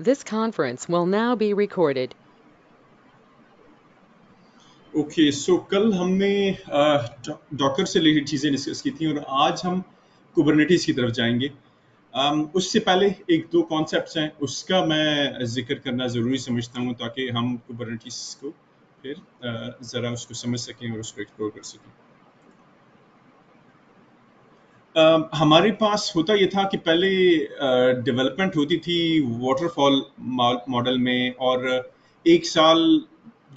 This conference will now be recorded. Okay so कल हमने Docker से रिलेटेड चीज़ें डिस्कस की थी और आज हम कुबरनेटिस की तरफ जाएंगे। उससे पहले एक दो कॉन्सेप्ट्स हैं उसका मैं जिक्र करना ज़रूरी समझता हूँ ताकि हम कुबरनेटिस को फिर ज़रा उसको समझ सकें और उसको एक्सप्लोर कर सकें। हमारे पास होता ये था कि पहले डेवलपमेंट होती थी वाटरफॉल मॉडल में और एक साल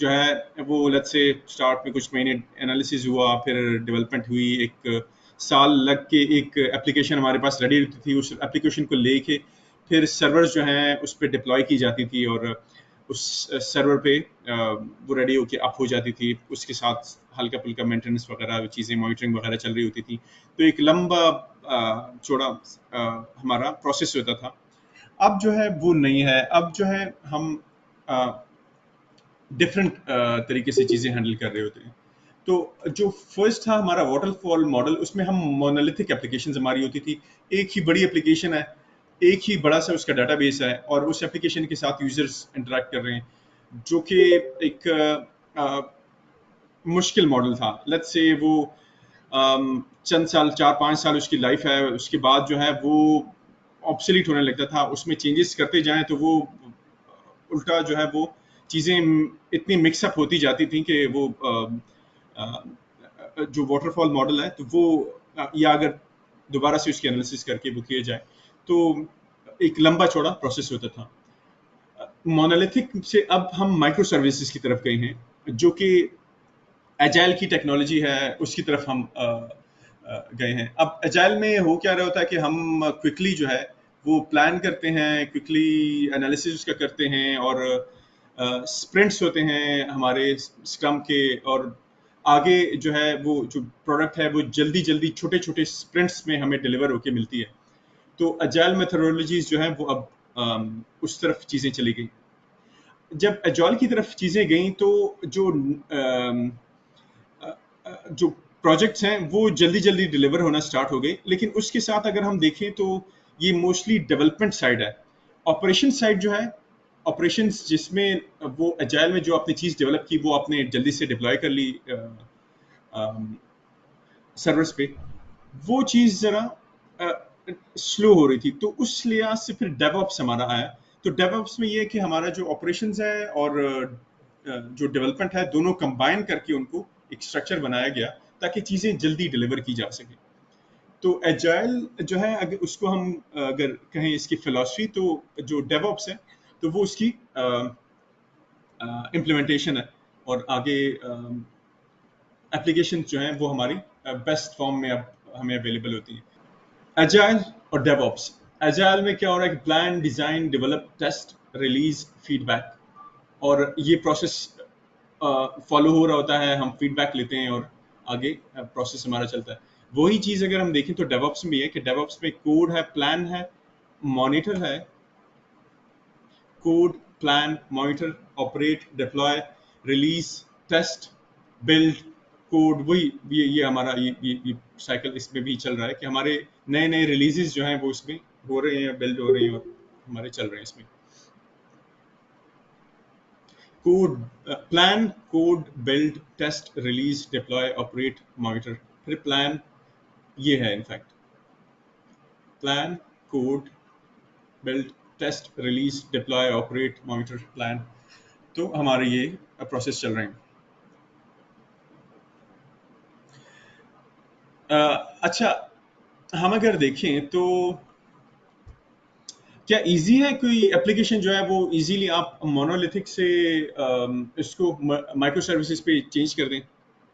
जो है वो लेट्स से स्टार्ट में कुछ महीने एनालिसिस हुआ फिर डेवलपमेंट हुई एक साल लग के एक एप्लीकेशन हमारे पास रेडी होती थी उस एप्लीकेशन को लेके फिर सर्वर्स जो हैं उस पर डिप्लॉय की जाती थी और उस सर्वर पे वो रेडी होके अप हो जाती थी उसके साथ हल्का फुल्का मेंटेनेंस वगैरह चीज़ें मॉनिटरिंग वगैरह चल रही होती थी तो एक लंबा चौड़ा हमारा प्रोसेस होता था। अब जो है वो नहीं है अब जो है हम डिफरेंट तरीके से चीज़ें हैंडल कर रहे होते हैं। तो जो फर्स्ट था हमारा वाटरफॉल मॉडल उसमें हम मोनोलिथिक एप्लीकेशन हमारी होती थी एक ही बड़ी एप्लीकेशन है एक ही बड़ा सा उसका डाटाबेस है और उस एप्लीकेशन के साथ यूजर्स इंटरेक्ट कर रहे हैं जो कि एक मुश्किल मॉडल था लेट्स से वो चंद साल 4-5 साल उसकी लाइफ है उसके बाद जो है वो ऑब्सोलीट होने लगता था उसमें चेंजेस करते जाएं तो वो उल्टा जो है वो चीज़ें इतनी मिक्सअप होती जाती थी कि वो जो वाटरफॉल मॉडल है तो वो या अगर दोबारा से उसकी एनालिसिस करके वो किया जाए तो एक लंबा चौड़ा प्रोसेस होता था। मोनोलिथिक से अब हम माइक्रो सर्विसेज की तरफ गए हैं जो कि एजाइल की टेक्नोलॉजी है उसकी तरफ हम गए हैं। अब एजाइल में हो क्या रहा होता है कि हम क्विकली जो है वो प्लान करते हैं क्विकली एनालिसिस उसका करते हैं और स्प्रिंट्स होते हैं हमारे स्क्रम के और आगे जो है वो जो प्रोडक्ट है वो जल्दी जल्दी छोटे छोटे स्प्रिंट्स में हमें डिलीवर होके मिलती है। तो एजाइल मेथोडोलॉजीज जो है वो अब उस तरफ चीज़ें चली गई। जब एजाइल की तरफ चीज़ें गई तो जो जो प्रोजेक्ट्स हैं वो जल्दी जल्दी डिलीवर होना स्टार्ट हो गए लेकिन उसके साथ अगर हम देखें तो ये मोस्टली डेवलपमेंट साइड है। ऑपरेशन साइड जो है ऑपरेशंस जिसमें वो एजाइल में जो आपने चीज़ डेवलप की वो आपने जल्दी से डिप्लॉय कर ली सर्वर्स पे वो चीज़ ज़रा स्लो हो रही थी तो उस लिहाज से फिर डेवऑप्स हमारा आया। तो डेवऑप्स में ये है कि हमारा जो ऑपरेशंस है और जो डेवलपमेंट है दोनों कंबाइन करके उनको एक स्ट्रक्चर बनाया गया ताकि चीज़ें जल्दी डिलीवर की जा सके। तो एजाइल जो है अगर उसको हम अगर कहें इसकी फिलॉसफी तो जो डेवऑप्स है तो वो उसकी इम्प्लीमेंटेशन है और आगे एप्लीकेशन जो हैं वो हमारी बेस्ट फॉर्म में अब हमें अवेलेबल होती हैं। एजाइल और डेवऑप्स एजाइल में क्या हो रहा है कि plan design develop test release feedback और ये प्रोसेस फॉलो हो रहा होता है हम फीडबैक लेते हैं और आगे प्रोसेस हमारा चलता है। वही चीज़ अगर हम देखें तो डेवऑप्स में ये है कि डेवऑप्स में कोड है प्लान है मॉनिटर है code plan monitor operate deploy release test build code वही ये हमारा ये साइकिल इसमें भी चल रहा है कि हमारे नए नए रिलीजेस जो हैं वो इसमें हो रहे हैं बिल्ड हो रहे हैं और हमारे चल रहे हैं इसमें। Code plan code build test release deploy operate monitor फिर प्लान ये है in fact plan code build test release deploy operate monitor plan. तो हमारे ये प्रोसेस चल रहे हैं। अच्छा हम अगर देखें तो क्या इजी है कोई एप्लीकेशन जो है वो इजीली आप मोनोलिथिक से इसको माइक्रो सर्विसेज पे चेंज कर दें?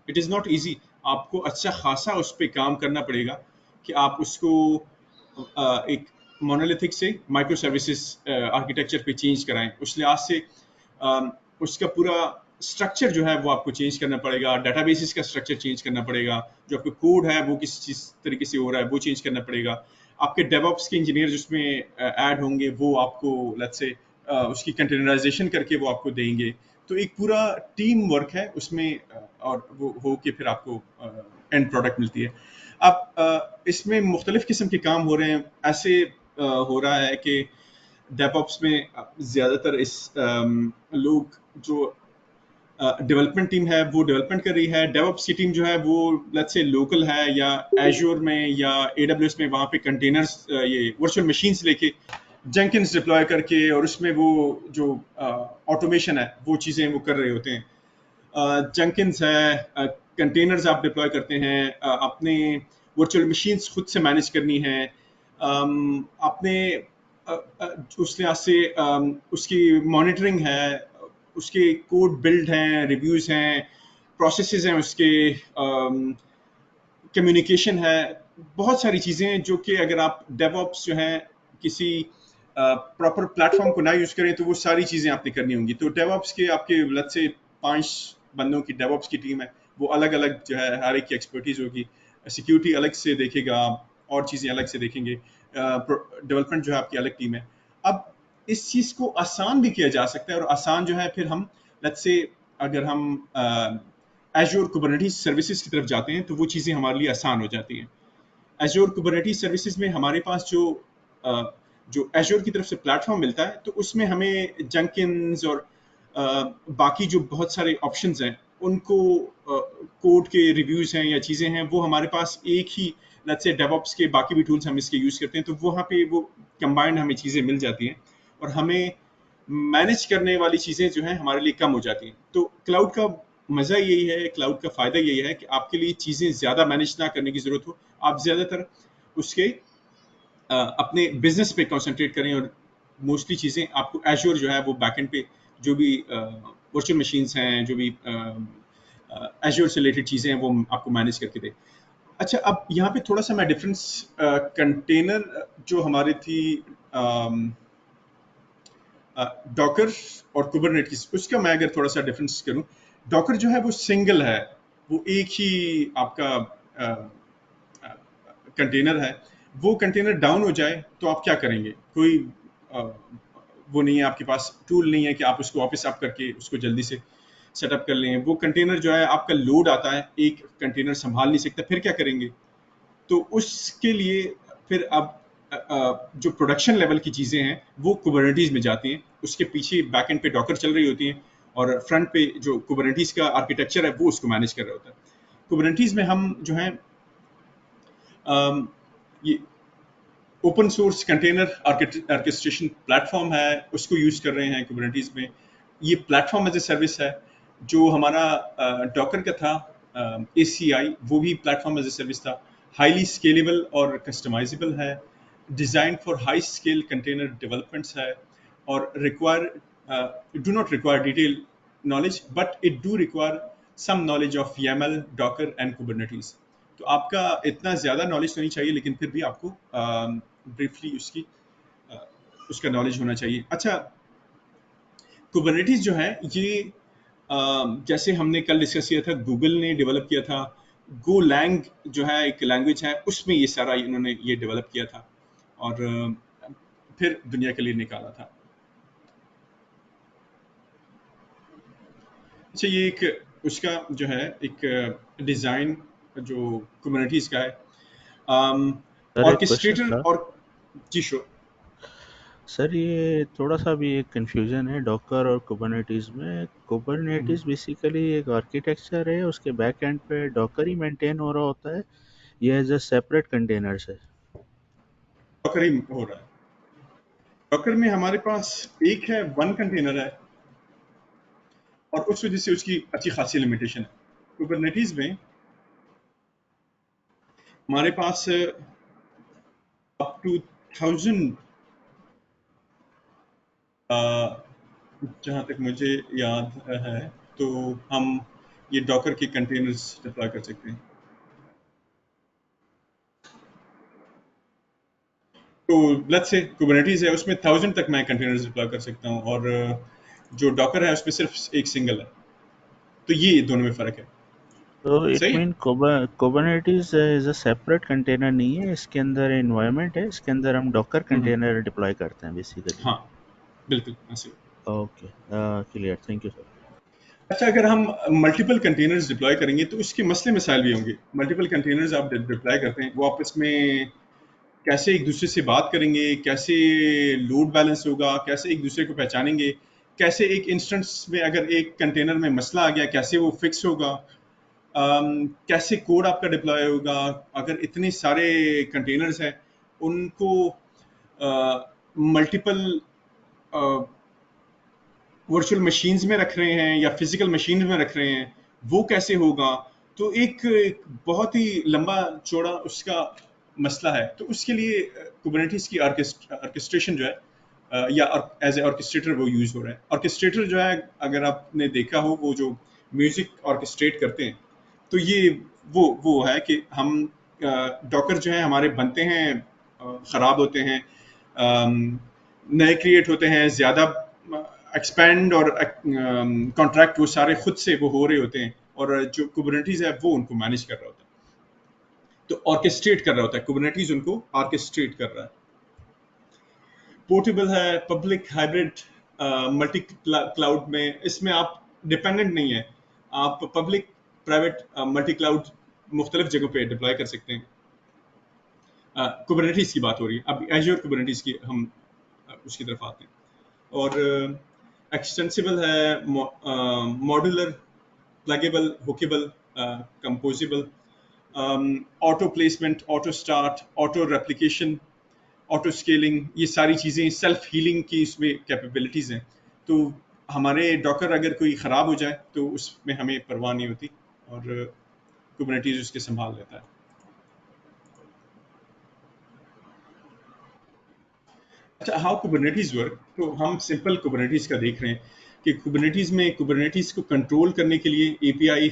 It is not easy. आपको अच्छा खासा उस पर काम करना पड़ेगा कि आप उसको एक मोनोलिथिक से माइक्रो सर्विसेज आर्किटेक्चर पे चेंज कराएं। उस लिहाज से उसका पूरा स्ट्रक्चर जो है वो आपको चेंज करना पड़ेगा डेटाबेसेस का स्ट्रक्चर चेंज करना पड़ेगा जो आपका कोड है वो किस चीज़ तरीके से हो रहा है वो चेंज करना पड़ेगा। आपके डेवऑप्स के इंजीनियर जिसमें ऐड होंगे वो आपको लेट्स से उसकी कंटेनराइजेशन करके वो आपको देंगे। तो एक पूरा टीम वर्क है उसमें और वो हो के फिर आपको एंड प्रोडक्ट मिलती है। अब इसमें मुख्तलिफ किस्म के काम हो रहे हैं ऐसे हो रहा है कि डेवऑप्स में ज़्यादातर इस लोग जो डेवलपमेंट टीम है वो डेवलपमेंट कर रही है, डेवऑप्स की टीम जो है वो लेट्स से लोकल है या एज्योर में या एडब्ल्यूएस में, वहाँ पे कंटेनर्स ये वर्चुअल मशीन्स लेके जेंकिंस डिप्लॉय करके और उसमें वो जो ऑटोमेशन है वो चीज़ें वो कर रहे होते हैं। जेंकिंस है, कंटेनर्स आप डिप्लॉय करते हैं, अपने वर्चुअल मशीन्स खुद से मैनेज करनी है, आपने उस लिहाज से उसकी मॉनिटरिंग है, उसके कोड बिल्ड हैं, रिव्यूज हैं, प्रोसेसेस हैं, उसके कम्युनिकेशन है, बहुत सारी चीज़ें जो कि अगर आप डेवऑप्स जो है किसी प्रॉपर प्लेटफॉर्म को ना यूज़ करें तो वो सारी चीज़ें आपने करनी होंगी। तो डेवऑप्स के आपके लत से 5 बंदों की डेवऑप्स की टीम है, वो अलग अलग जो है हर एक की एक्सपर्टीज होगी, सिक्योरिटी अलग से देखेगा और चीज़ें अलग से देखेंगे, डेवलपमेंट जो है आपकी अलग टीम है। अब इस चीज़ को आसान भी किया जा सकता है, और आसान जो है फिर हम लेट्स से अगर हम एज्योर कुबरनेटिस सर्विसेज की तरफ जाते हैं तो वो चीज़ें हमारे लिए आसान हो जाती हैं। एज्योर कुबरनेटिस सर्विसेज में हमारे पास जो एज्योर की तरफ से प्लेटफॉर्म मिलता है तो उसमें हमें जंकिन्स और बाकी जो बहुत सारे ऑप्शंस हैं उनको कोड के रिव्यूज हैं या चीज़ें हैं वो हमारे पास एक ही लेट्स से डेवऑप्स के बाकी भी टूल्स हम इसके यूज़ करते हैं तो वहाँ पे वो कंबाइंड हमें चीज़ें मिल जाती हैं और हमें मैनेज करने वाली चीज़ें जो हैं हमारे लिए कम हो जाती हैं। तो क्लाउड का मज़ा यही है, क्लाउड का फ़ायदा यही है कि आपके लिए चीज़ें ज़्यादा मैनेज ना करने की ज़रूरत हो, आप ज़्यादातर उसके अपने बिजनेस पे कंसंट्रेट करें और मोस्टली चीज़ें आपको एश्योर जो है वो बैकएंड पे जो भी वर्चुअल मशीन्स हैं, जो भी एश्योर से रिलेटेड चीज़ें हैं वो आपको मैनेज करके दे। अच्छा, अब यहाँ पे थोड़ा सा मैं डिफरेंस कंटेनर जो हमारी थी डॉकर और कुबरनेटिस, उसका मैं अगर थोड़ा सा डिफरेंस करूं, डॉकर जो है वो सिंगल है, वो एक ही आपका कंटेनर है। वो कंटेनर डाउन हो जाए तो आप क्या करेंगे? कोई वो नहीं है, आपके पास टूल नहीं है कि आप उसको वापस अप करके उसको जल्दी से सेटअप कर लें। वो कंटेनर जो है आपका लोड आता है, एक कंटेनर संभाल नहीं सकता, फिर क्या करेंगे? तो उसके लिए फिर अब जो प्रोडक्शन लेवल की चीज़ें हैं वो कुबरनेटिस में जाती हैं, उसके पीछे बैक एंड पे डॉकर चल रही होती हैं और फ्रंट पे जो कुबरनेटिस का आर्किटेक्चर है वो उसको मैनेज कर रहा होता है। कुबरनेटिस में हम जो है ये open source container orchestration platform है, उसको यूज़ कर रहे हैं कुबरनेटिस में। ये प्लेटफॉर्म एज ए सर्विस है। जो हमारा डॉकर का था ACI, वो भी प्लेटफॉर्म एज ए सर्विस था। हाईली स्केलेबल और कस्टमाइजेबल है, design for high scale container developments है और do not require detail knowledge, but it do require some knowledge of YAML, Docker and Kubernetes. तो आपका इतना ज़्यादा नॉलेज तो नहीं चाहिए, लेकिन फिर भी आपको ब्रीफली उसका नॉलेज होना चाहिए। अच्छा, कुबरनेटिस जो है ये जैसे हमने कल डिस्कस किया था, गूगल ने डेवलप किया था। गोलैंग जो है एक लैंग्वेज है, उसमें ये सारा इन्होंने ये डेवलप किया था और फिर दुनिया के लिए निकाला था। अच्छा, ये एक उसका जो है एक डिज़ाइन जो कुबरनेटिस का है, सर एक क्वेश्चन ऑर्केस्ट्रेटर था। और जी शो। सर ये थोड़ा सा भी एक कंफ्यूजन है डॉकर और कुबरनेटिस में। कुबरनेटिस बेसिकली एक आर्किटेक्चर है, उसके बैक एंड पे डॉकर ही मेंटेन हो रहा होता है, ये एज अ सेपरेट कंटेनर्स है। डॉकर ही हो रहा है। डॉकर में हमारे पास एक है, वन कंटेनर है और उस वजह से उसकी अच्छी खासी लिमिटेशन है। कुबरनेटिस में हमारे पास अप टू 1000 जहाँ तक मुझे याद है तो हम ये डॉकर के कंटेनर्स डिप्लॉय कर सकते हैं। तो लेट्स से कुबरनेटिस है, उसमें 1000 तक मैं कंटेनर्स डिप्लॉय कर सकता हूँ और जो डॉकर है उसमें सिर्फ एक सिंगल है। तो ये दोनों में फ़र्क है। तो इट सही है? Mean Kubernetes is a separate container नहीं है, इसके अंदर एनवायरनमेंट है, इसके अंदर हम डॉकर हम्म, कंटेनर डिप्लॉय करते हैं बेसिकली। हाँ, बिल्कुल ऐसे। Okay, clear, thank you sir. अच्छा, अगर हम मल्टीपल कंटेनर्स डिप्लॉय करेंगे तो उसके मसले मसाइल भी होंगे। मल्टीपल कंटेनर्स आप डिप्लॉय करते हैं, वो आपस में कैसे एक दूसरे से बात करेंगे, कैसे लोड बैलेंस होगा, कैसे एक दूसरे को पहचानेंगे, कैसे एक इंस्टेंस में अगर एक कंटेनर में मसला आ गया कैसे वो फिक्स होगा, कैसे कोड आपका डिप्लॉय होगा, अगर इतने सारे कंटेनर्स हैं उनको मल्टीपल वर्चुअल मशीन्स में रख रहे हैं या फिजिकल मशीन्स में रख रहे हैं, वो कैसे होगा। तो एक बहुत ही लंबा चौड़ा उसका मसला है। तो उसके लिए कुबरनेटिस की ऑर्केस्ट्रेशन जो है या एज ए ऑर्केस्ट्रेटर वो यूज हो रहा है। ऑर्केस्ट्रेटर जो है अगर आपने देखा हो वो जो म्यूजिक ऑर्केस्ट्रेट करते हैं, तो ये वो है कि हम डॉकर जो है हमारे बनते हैं, खराब होते हैं, नए क्रिएट होते हैं, ज्यादा एक्सपैंड और कॉन्ट्रैक्ट वो सारे खुद से वो हो रहे होते हैं, और जो कुबरनेटिस है वो उनको मैनेज कर रहा होता है, तो ऑर्केस्ट्रेट कर रहा होता है, कुबरनेटिस उनको ऑर्केस्ट्रेट कर रहा है। पोर्टेबल है, पब्लिक हाइब्रिड मल्टी क्लाउड में, इसमें आप डिपेंडेंट नहीं है, आप पब्लिक प्राइवेट मल्टी क्लाउड मुख्तलिफ जगहों पे डिप्लॉय कर सकते हैं। कुबरनेटिस की बात हो रही है, अब एज्योर कुबरनेटिस की हम उसकी तरफ आते हैं। और एक्सटेंसिबल है, modular, pluggable, hookable, composable, auto placement, auto start, auto replication, auto scaling, ये सारी चीज़ें सेल्फ हीलिंग की इसमें कैपेबिलिटीज़ हैं। तो हमारे डॉकर अगर कोई ख़राब हो जाए तो उसमें हमें परवाह नहीं होती, और कुबरनेटिस उसके संभाल लेता है। अच्छा, हाउ कुबरनेटिस वर्क, तो हम सिंपल कुबरनेटिस का देख रहे हैं कि कुबरनेटिस में कुबरनेटिस को कंट्रोल करने के लिए एपीआई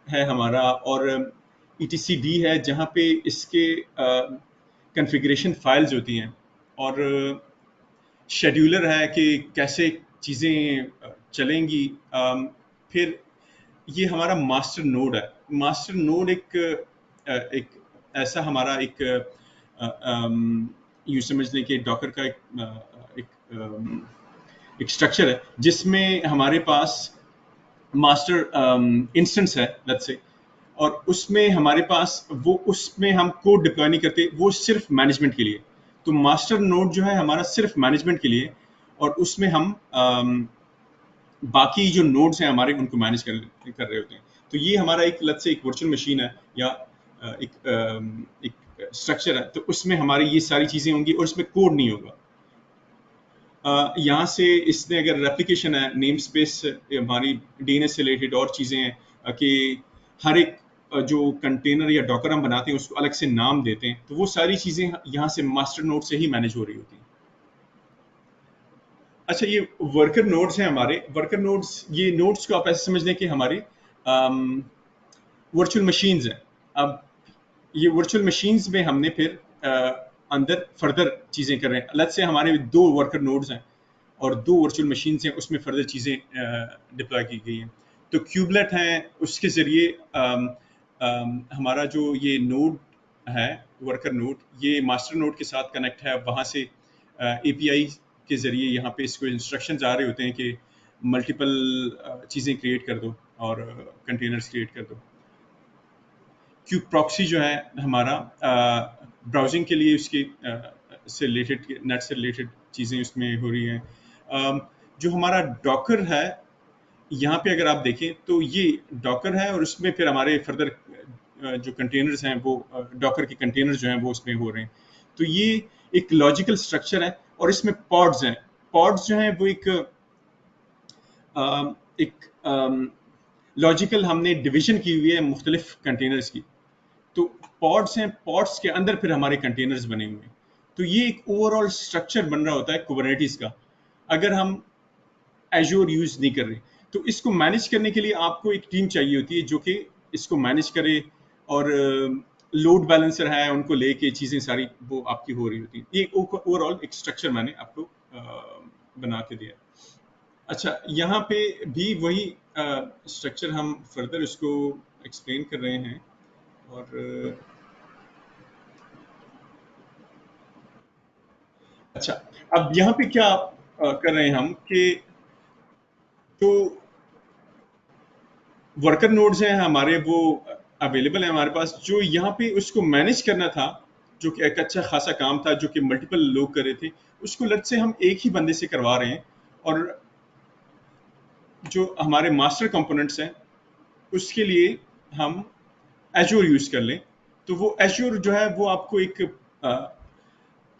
है हमारा, और ईटीसी-डी है जहाँ पे इसके कॉन्फ़िगरेशन फाइल्स होती हैं, और शेड्यूलर है कि कैसे चीज़ें चलेंगी। फिर ये हमारा मास्टर नोड है। मास्टर नोड एक ऐसा हमारा यूँ समझ लें कि डॉकर का एक स्ट्रक्चर है जिसमें हमारे पास मास्टर इंस्टेंस है, लेट्स से, और उसमें हमारे पास उसमें हम कोड डिप्लॉय नहीं करते, वो सिर्फ मैनेजमेंट के लिए। तो मास्टर नोड जो है हमारा सिर्फ मैनेजमेंट के लिए, और उसमें हम बाकी जो नोड्स हैं हमारे उनको मैनेज कर रहे होते हैं। तो ये हमारा एक लेट्स से एक वर्चुअल मशीन है या एक स्ट्रक्चर है, तो उसमें हमारी ये सारी चीज़ें होंगी और उसमें कोड नहीं होगा। यहाँ से इसने अगर रेप्लिकेशन है, नेम स्पेस हमारी डीएनएस से रिलेटेड और चीज़ें हैं कि हर एक जो कंटेनर या डॉकर हम बनाते हैं उसको अलग से नाम देते हैं, तो वो सारी चीज़ें यहाँ से मास्टर नोड से ही मैनेज हो रही होती हैं। अच्छा, ये वर्कर नोड्स हैं हमारे। वर्कर नोड्स, ये नोड्स को आप ऐसे समझ लें कि हमारी वर्चुअल मशीन्स हैं। अब ये वर्चुअल मशीन्स में हमने फिर अंदर फर्दर चीज़ें कर रहे हैं। लेट्स से हमारे 2 वर्कर नोड्स हैं और 2 वर्चुअल मशीन्स हैं, उसमें फर्दर चीज़ें डिप्लॉय की गई हैं। तो क्यूबलेट हैं, उसके ज़रिए हमारा जो ये नोड है, वर्कर नोड, ये मास्टर नोड के साथ कनेक्ट है। वहाँ से एपीआई के ज़रिए यहाँ पे इसको इंस्ट्रक्शंस आ रहे होते हैं कि मल्टीपल चीज़ें क्रिएट कर दो और कंटेनर्स क्रिएट कर दो। क्यूब प्रॉक्सी जो है हमारा ब्राउजिंग के लिए उसके से रिलेटेड, नेट से रिलेटेड चीज़ें उसमें हो रही हैं। जो हमारा डॉकर है, यहाँ पे अगर आप देखें तो ये डॉकर है और उसमें फिर हमारे फर्दर जो कंटेनर्स हैं वो डॉकर के कंटेनर्स जो हैं वो उसमें हो रहे हैं। तो ये एक लॉजिकल स्ट्रक्चर है और इसमें पॉड्स हैं। पॉड्स जो हैं वो एक लॉजिकल हमने डिवीजन की हुई है मुख्तलिफ कंटेनर्स की। तो पॉड्स हैं, पॉड्स के अंदर फिर हमारे कंटेनर्स बने हुए हैं। तो ये एक ओवरऑल स्ट्रक्चर बन रहा होता है कुबरनेटिस का, अगर हम एज्योर यूज नहीं कर रहे। तो इसको मैनेज करने के लिए आपको एक टीम चाहिए होती है जो कि इसको मैनेज करे, और लोड बैलेंसर है उनको लेके चीज़ें सारी वो आपकी हो रही होती हैं। ये ओवरऑल एक स्ट्रक्चर मैंने आपको बना के दिया। अच्छा, यहाँ पे भी वही स्ट्रक्चर हम फर्दर इसको एक्सप्लेन कर रहे हैं। और अच्छा, अब यहाँ पे क्या कर रहे हैं हम कि जो वर्कर नोड्स हैं हमारे वो अवेलेबल है हमारे पास, जो यहाँ पे उसको मैनेज करना था जो कि एक अच्छा खासा काम था जो कि मल्टीपल लोग कर रहे थे, उसको लेट्स से हम एक ही बंदे से करवा रहे हैं, और जो हमारे मास्टर कंपोनेंट्स हैं उसके लिए हम एज्योर यूज कर लें, तो वो एज्योर जो है वो आपको एक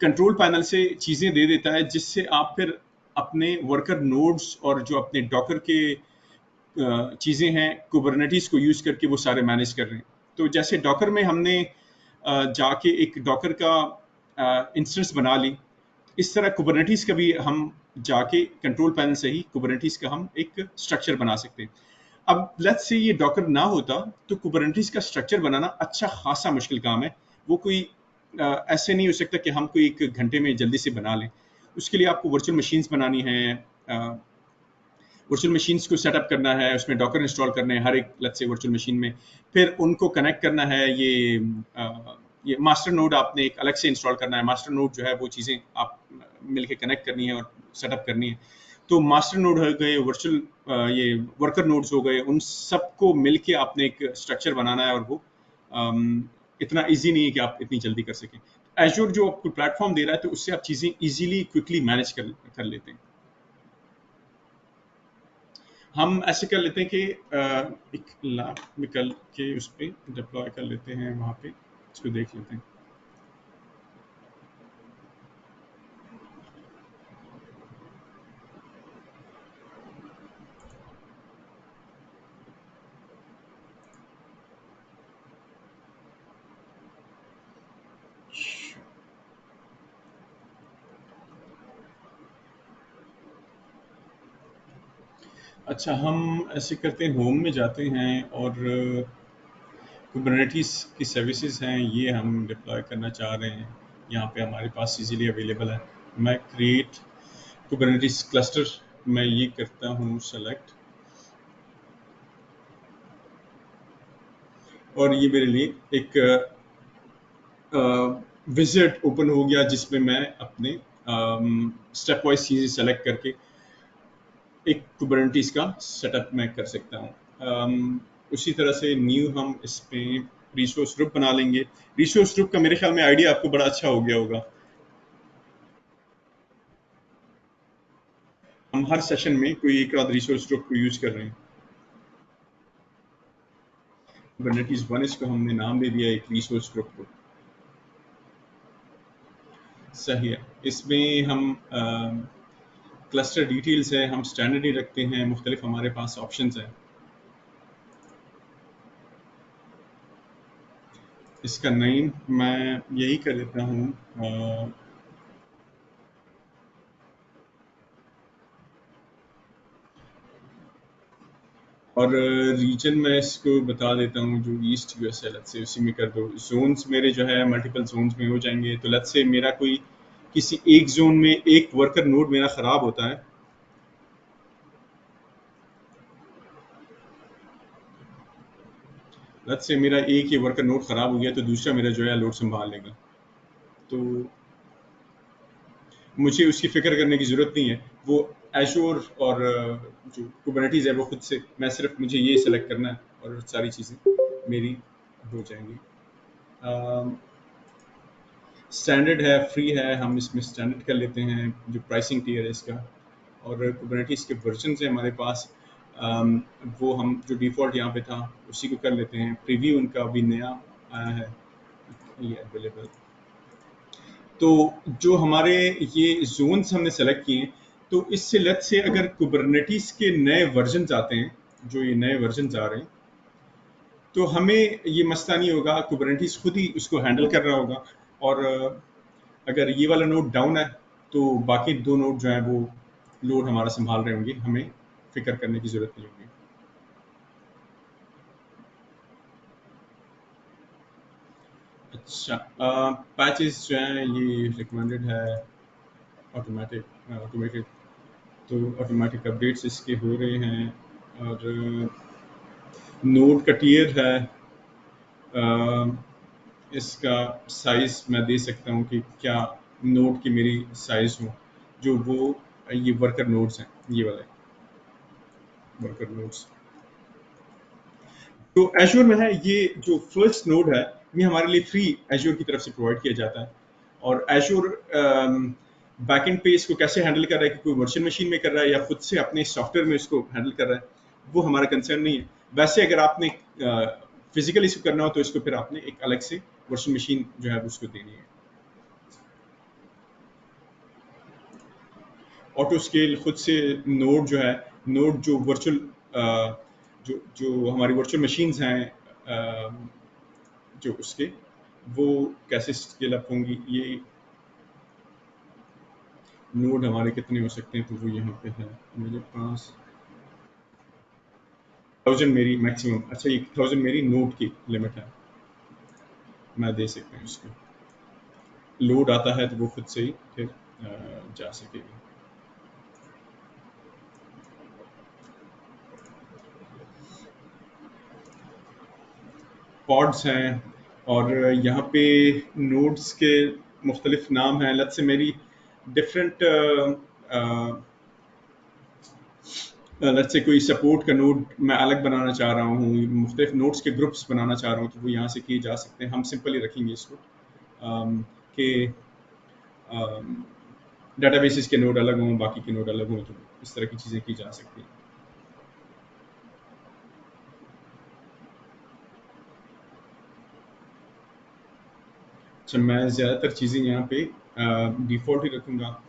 कंट्रोल पैनल से चीजें दे देता है, जिससे आप फिर अपने वर्कर नोड्स और जो अपने डॉकर के चीजें हैं कुबरनेटिस को यूज करके वो सारे मैनेज कर रहे हैं। तो जैसे डॉकर में हमने जाके एक डॉकर का इंस्टेंस बना ली, इस तरह कुबरनेटिस का भी हम जाके कंट्रोल पैनल से ही कुबरनेटिस का हम एक स्ट्रक्चर बना सकते हैं। अब लेट्स से ये डॉकर ना होता तो कुबरनेटिस का स्ट्रक्चर बनाना अच्छा खासा मुश्किल काम है। वो कोई ऐसे नहीं हो सकता कि हम कोई एक घंटे में जल्दी से बना लें। उसके लिए आपको वर्चुअल मशीन्स बनानी है, वर्चुअल मशीन्स को सेटअप करना है, उसमें डॉकर इंस्टॉल करने हैं हर एक लेट्स से वर्चुअल मशीन में, फिर उनको कनेक्ट करना है। ये मास्टर नोड आपने एक अलग से इंस्टॉल करना है। मास्टर नोड जो है वो चीज़ें आप मिलके कनेक्ट करनी है और सेटअप करनी है। तो मास्टर नोड हो गए, वर्चुअल ये वर्कर नोड्स हो गए, उन सबको मिलके आपने एक स्ट्रक्चर बनाना है, और वो इतना इजी नहीं है कि आप इतनी जल्दी कर सकें। एज्योर जो आपको प्लेटफॉर्म दे रहा है तो उससे आप चीज़ें इजीली क्विकली मैनेज कर लेते हैं। हम ऐसे कर लेते हैं कि एक लैब निकल के उस पर डिप्लॉय कर लेते हैं, वहाँ पे इसको देख लेते हैं। अच्छा, हम ऐसे करते हैं, होम में जाते हैं और कुबरनेटिस की सर्विसेज हैं ये हम डिप्लॉय करना चाह रहे हैं। यहाँ पे हमारे पास इजीली अवेलेबल है। मैं क्रिएट कुबरनेटिस क्लस्टर मैं ये करता हूँ सेलेक्ट, और ये मेरे लिए एक विजिट ओपन हो गया जिसमें मैं अपने स्टेप वाइज चीज़ें सेलेक्ट करके एक कुबरनेटिस का सेटअप मैं कर सकता हूँ। उसी तरह से न्यू हम इसमें रिसोर्स ग्रुप बना लेंगे। रिसोर्स ग्रुप का मेरे ख्याल में आइडिया आपको बड़ा अच्छा हो गया होगा। हम हर सेशन में कोई एक आध रिसोर्स ग्रुप को यूज कर रहे हैं। कुबरनेटिस वन इसको हमने नाम दे दिया एक रिसोर्स ग्रुप को। सही है। इसमें हम क्लस्टर डिटेल्स है, हम स्टैंडर्ड ही रखते हैं, मुख्तलिफ हमारे पास ऑप्शंस हैं। इसका नेम मैं यही कर देता हूँ, और रीजन मैं इसको बता देता हूँ जो ईस्ट यूएस है, लेट्स से उसी में कर दो। जोन्स मेरे जो है मल्टीपल जोन्स में हो जाएंगे। तो लेट्स से मेरा कोई किसी एक जोन में एक वर्कर नोड मेरा ख़राब होता है, लेट्स से मेरा एक ही वर्कर नोड ख़राब हो गया तो दूसरा मेरा जो है लोड संभाल लेगा। तो मुझे उसकी फ़िक्र करने की ज़रूरत नहीं है। वो एश्योर और जो कुबरनेटिस है वो खुद से, मैं सिर्फ मुझे ये सेलेक्ट करना है और सारी चीज़ें मेरी हो जाएंगी। स्टैंडर्ड है, फ्री है, हम इसमें स्टैंडर्ड कर लेते हैं जो प्राइसिंग टियर है इसका। और कुबरनेटिस के वर्जन है हमारे पास, वो हम जो डिफ़ॉल्ट यहाँ पे था उसी को कर लेते हैं। प्रीव्यू उनका अभी नया आया है, ये अवेलेबल। तो जो हमारे ये जोन्स हमने सेलेक्ट किए हैं, तो इससे लेट्स से अगर कुबरनेटिस के नए वर्जन आते हैं, जो ये नए वर्जन आ रहे हैं, तो हमें ये मसला नहीं होगा, कुबरनेटिस खुद ही उसको हैंडल कर रहा होगा। और अगर ये वाला नोड डाउन है तो बाकी दो नोड जो है वो लोड हमारा संभाल रहे होंगे, हमें फिक्र करने की जरूरत नहीं होगी। अच्छा, पैचेस जो हैं ये रिकमेंडेड है, ऑटोमेटेड, तो ऑटोमेटिक अपडेट्स इसके हो रहे हैं। और नोड का टियर है, इसका साइज मैं दे सकता हूँ कि क्या नोड की मेरी साइज हो, जो वो ये वर्कर नोड्स हैं, ये वाले वर्कर नोड्स। तो एश्योर में है ये जो फर्स्ट नोड है ये हमारे लिए फ्री एज्योर की तरफ से प्रोवाइड किया जाता है। और एज्योर बैकएंड पे इसको कैसे हैंडल कर रहा है कि कोई वर्चुअल मशीन में कर रहा है या खुद से अपने सॉफ्टवेयर में इसको हैंडल कर रहा है, वो हमारा कंसर्न नहीं है। वैसे अगर आपने फिजिकल इसको करना हो तो इसको फिर आपने एक अलग से वर्चुअल मशीन जो है उसको देनी है। ऑटो स्केल खुद से नोड जो है, नोड जो वर्चुअल जो जो हमारी वर्चुअल मशीन्स हैं जो उसके, वो कैसे स्केल अप होंगी, ये नोड हमारे कितने हो सकते हैं, तो वो यहाँ पे है मेरे पास 1000 मेरी मैक्सिमम। अच्छा, ये 1000 मेरी नोड की लिमिट है, मैं दे सकता हूँ इसको। लोड आता है तो वो खुद से ही फिर जा सकेगा। पॉड्स हैं और यहाँ पे नोड्स के मुख्तलिफ नाम हैं। लेट्स से मेरी डिफरेंट लेट्स से कोई सपोर्ट का नोड मैं अलग बनाना चाह रहा हूँ, मुख्तलिफ नोड्स के ग्रुप्स बनाना चाह रहा हूँ, तो वो यहाँ से किए जा सकते हैं। हम सिंपली रखेंगे इसको कि डेटाबेसेस के नोड अलग हों, बाकी के नोड अलग हों, तो इस तरह की चीज़ें की जा सकती हैं। अच्छा, मैं ज़्यादातर चीज़ें यहाँ पे डिफ़ॉल्ट ही रखूँगा।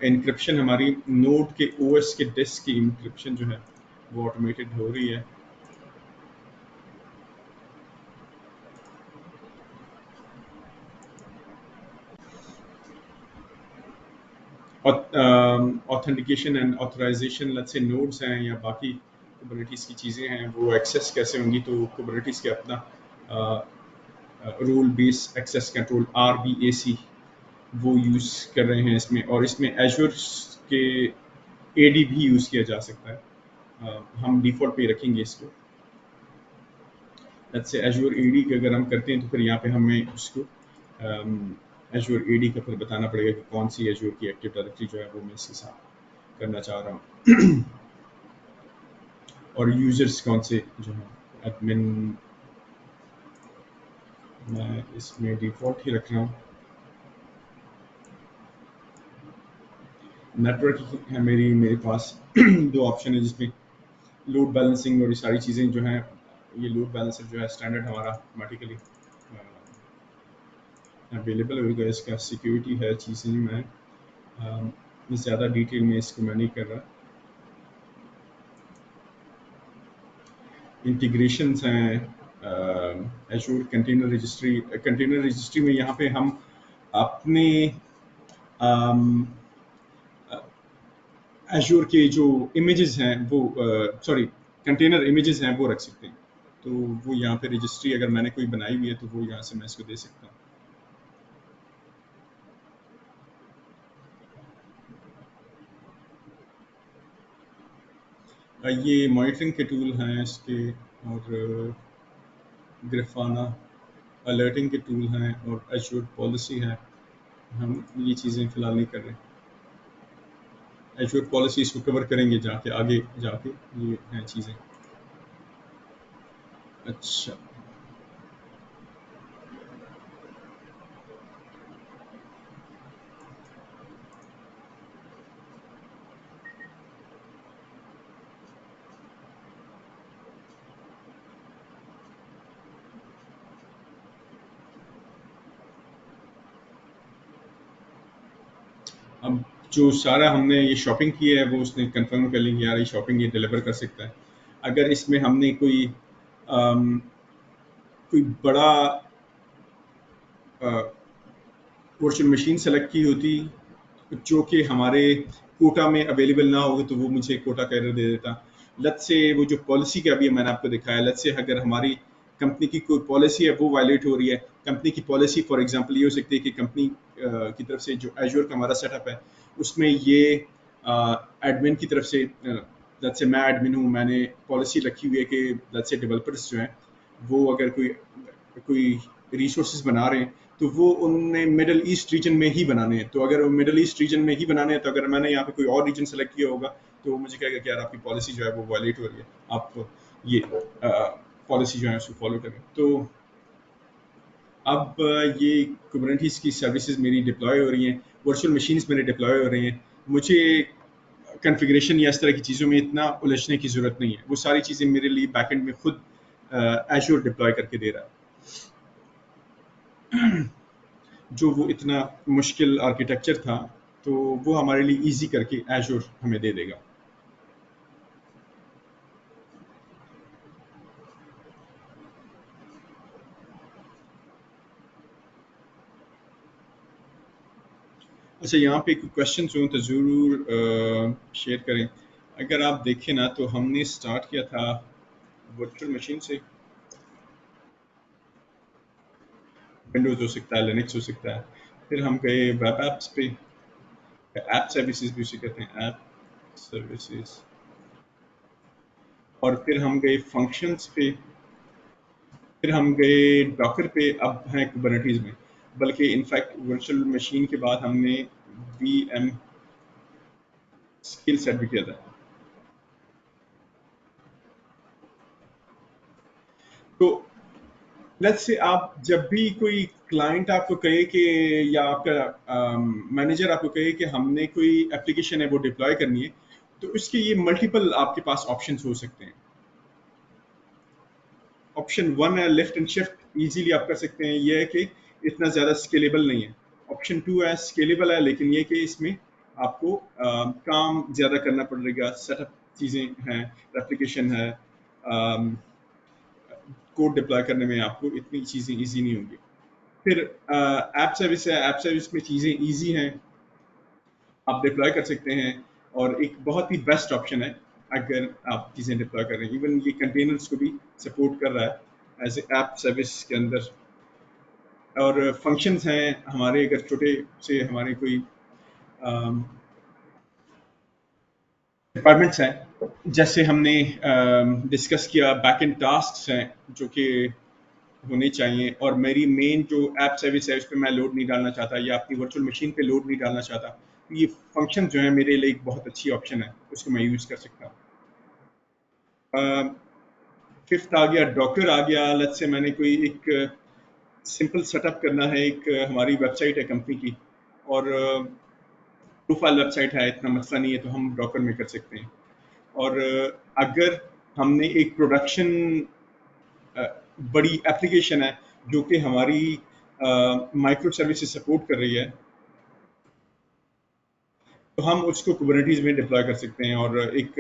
एन्क्रिप्शन हमारी नोड के ओएस के डिस्क की एन्क्रिप्शन जो है वो ऑटोमेटेड हो रही है। Authentication and authorization, let's say nodes हैं या बाकी कुबरनेटिस की चीज़ें हैं, वो एक्सेस कैसे होंगी, तो कुबरनेटिस के अपना role based access control RBAC वो यूज़ कर रहे हैं इसमें। और इसमें एज्योर के AD भी यूज़ किया जा सकता है। हम डिफ़ॉल्ट पे रखेंगे इसको। लेट्स से एज्योर AD के अगर हम करते हैं तो फिर यहाँ पे हमें उसको एज्योर AD का फिर बताना पड़ेगा कि कौन सी एज्योर की एक्टिव डायरेक्टरी जो है वो मैं इसके साथ करना चाह रहा हूँ। और यूजर्स कौन से जो है, एडमिन मैं इसमें डिफ़ॉल्ट ही रख रहा हूँ। नेटवर्क है मेरे पास दो ऑप्शन है जिसमें लोड बैलेंसिंग और ये सारी चीज़ें जो हैं, ये लोड बैलेंसर जो है स्टैंडर्ड हमारा ऑटोमेटिकली अवेलेबल होगा। इसका सिक्योरिटी है चीज़ें, मैं ज़्यादा डिटेल में इसको मैं नहीं कर रहा। इंटीग्रेशंस हैं एज़ूर कंटेनर रजिस्ट्री। कंटेनर रजिस्ट्री में यहाँ पे हम अपने एज़ूर के जो इमेजेस हैं वो सॉरी कंटेनर इमेजेस हैं वो रख सकते हैं। तो वो यहाँ पे रजिस्ट्री अगर मैंने कोई बनाई हुई है तो वो यहाँ से मैं इसको दे सकता हूँ। ये मॉनिटरिंग के टूल हैं इसके, और ग्रिफाना अलर्टिंग के टूल हैं, और एज़ूर पॉलिसी है। हम ये चीज़ें फ़िलहाल नहीं कर रहे। एज़ूर पॉलिसी इसको कवर करेंगे जाके आगे जाके, ये हैं चीज़ें। अच्छा, अब जो सारा हमने ये शॉपिंग की है वो उसने कंफर्म कर ली कि यार ये शॉपिंग ये डिलीवर कर सकता है। अगर इसमें हमने कोई बड़ा वर्चुअल मशीन सेलेक्ट की होती जो कि हमारे कोटा में अवेलेबल ना हो, तो वो मुझे कोटा का एरर दे देता। लेट्स से वो जो पॉलिसी का अभी मैंने आपको दिखाया, लेट्स से अगर हमारी कंपनी की कोई पॉलिसी है वो वायलेट हो रही है। कंपनी की पॉलिसी फॉर एग्जांपल ये हो सकती है कि कंपनी की तरफ से जो एज़ूर का हमारा सेटअप है उसमें ये एडमिन की तरफ से, लेट्स से मैं एडमिन हूँ, मैंने पॉलिसी रखी हुई है कि लेट्स से डेवलपर्स जो हैं वो अगर कोई रिसोर्सेज बना रहे हैं तो वो उनने मिडल ईस्ट रीजन में ही बनाने हैं। तो अगर मिडल ईस्ट रीजन में ही बनाने हैं तो अगर मैंने यहाँ पे कोई और रीजन सेलेक्ट किया होगा तो वो मुझे कहेगा कि यार आपकी पॉलिसी जो है वो वायलेट हो रही है, आप ये पॉलिसी जो है उसको फॉलो करें। तो अब ये कुबरनेटिस की सर्विसेज मेरी डिप्लॉय हो रही हैं, वर्चुअल मशीन्स मेरे डिप्लॉय हो रही हैं, मुझे कॉन्फ़िगरेशन या इस तरह की चीज़ों में इतना उलझने की ज़रूरत नहीं है। वो सारी चीज़ें मेरे लिए बैकएंड में खुद एज़्योर डिप्लॉय करके दे रहा है, जो वो इतना मुश्किल आर्किटेक्चर था, तो वो हमारे लिए ईज़ी करके एज़्योर हमें दे देगा। अच्छा, यहाँ पे कोई क्वेश्चंस हो तो ज़रूर शेयर करें। अगर आप देखें ना तो हमने स्टार्ट किया था वर्चुअल मशीन से, विंडोज़ हो सकता है, लिनक्स हो सकता है, फिर हम गए वेब एप्स पे, ऐप सर्विसेज भी उसे कहते हैं, ऐप सर्विसेज, और फिर हम गए फंक्शंस पे, फिर हम गए डॉकर पे, अब हैं कुबरनेटिस में। बल्कि इनफैक्ट वर्चुअल मशीन के बाद हमने वीएम स्किल सेट भी किया था। तो लेट्स से आप जब भी कोई क्लाइंट आपको कहे कि, या आपका मैनेजर आपको कहे कि हमने कोई एप्लीकेशन है वो डिप्लॉय करनी है, तो उसके ये मल्टीपल आपके पास ऑप्शंस हो सकते हैं। ऑप्शन वन है लिफ्ट एंड शिफ्ट, इजीली आप कर सकते हैं, ये है कि इतना ज़्यादा स्केलेबल नहीं है। ऑप्शन टू है स्केलेबल है, लेकिन ये कि इसमें आपको काम ज़्यादा करना पड़ेगा, सेटअप चीज़ें हैं, एप्लीकेशन है, कोड डिप्लॉय करने में आपको इतनी चीज़ें ईजी नहीं होंगी। फिर ऐप सर्विस है, ऐप सर्विस में चीज़ें ईजी हैं, आप डिप्लॉय कर सकते हैं, और एक बहुत ही बेस्ट ऑप्शन है अगर आप चीज़ें डिप्लॉय कर रहे हैं। इवन ये कंटेनर्स को भी सपोर्ट कर रहा है एज ए ऐप सर्विस के अंदर। और फंक्शंस हैं हमारे, अगर छोटे से हमारे कोई डिपार्टमेंट्स हैं, जैसे हमने डिस्कस किया, बैक एंड टास्क हैं जो कि होने चाहिए, और मेरी मेन जो ऐप सर्विस है उस पर मैं लोड नहीं डालना चाहता, या अपनी वर्चुअल मशीन पे लोड नहीं डालना चाहता, तो ये फंक्शन जो है मेरे लिए एक बहुत अच्छी ऑप्शन है, उसको मैं यूज़ कर सकता हूँ। फिफ्थ आ गया डॉकर आ गया। लेट्स से मैंने कोई एक सिंपल सेटअप करना है, एक हमारी वेबसाइट है कंपनी की, और प्रोफाइल वेबसाइट है, इतना मसला नहीं है, तो हम डॉकर में कर सकते हैं। और अगर हमने एक प्रोडक्शन बड़ी एप्लीकेशन है जो कि हमारी माइक्रो सर्विसेज सपोर्ट कर रही है, तो हम उसको कुबरनेटिस में डिप्लॉय कर सकते हैं, और एक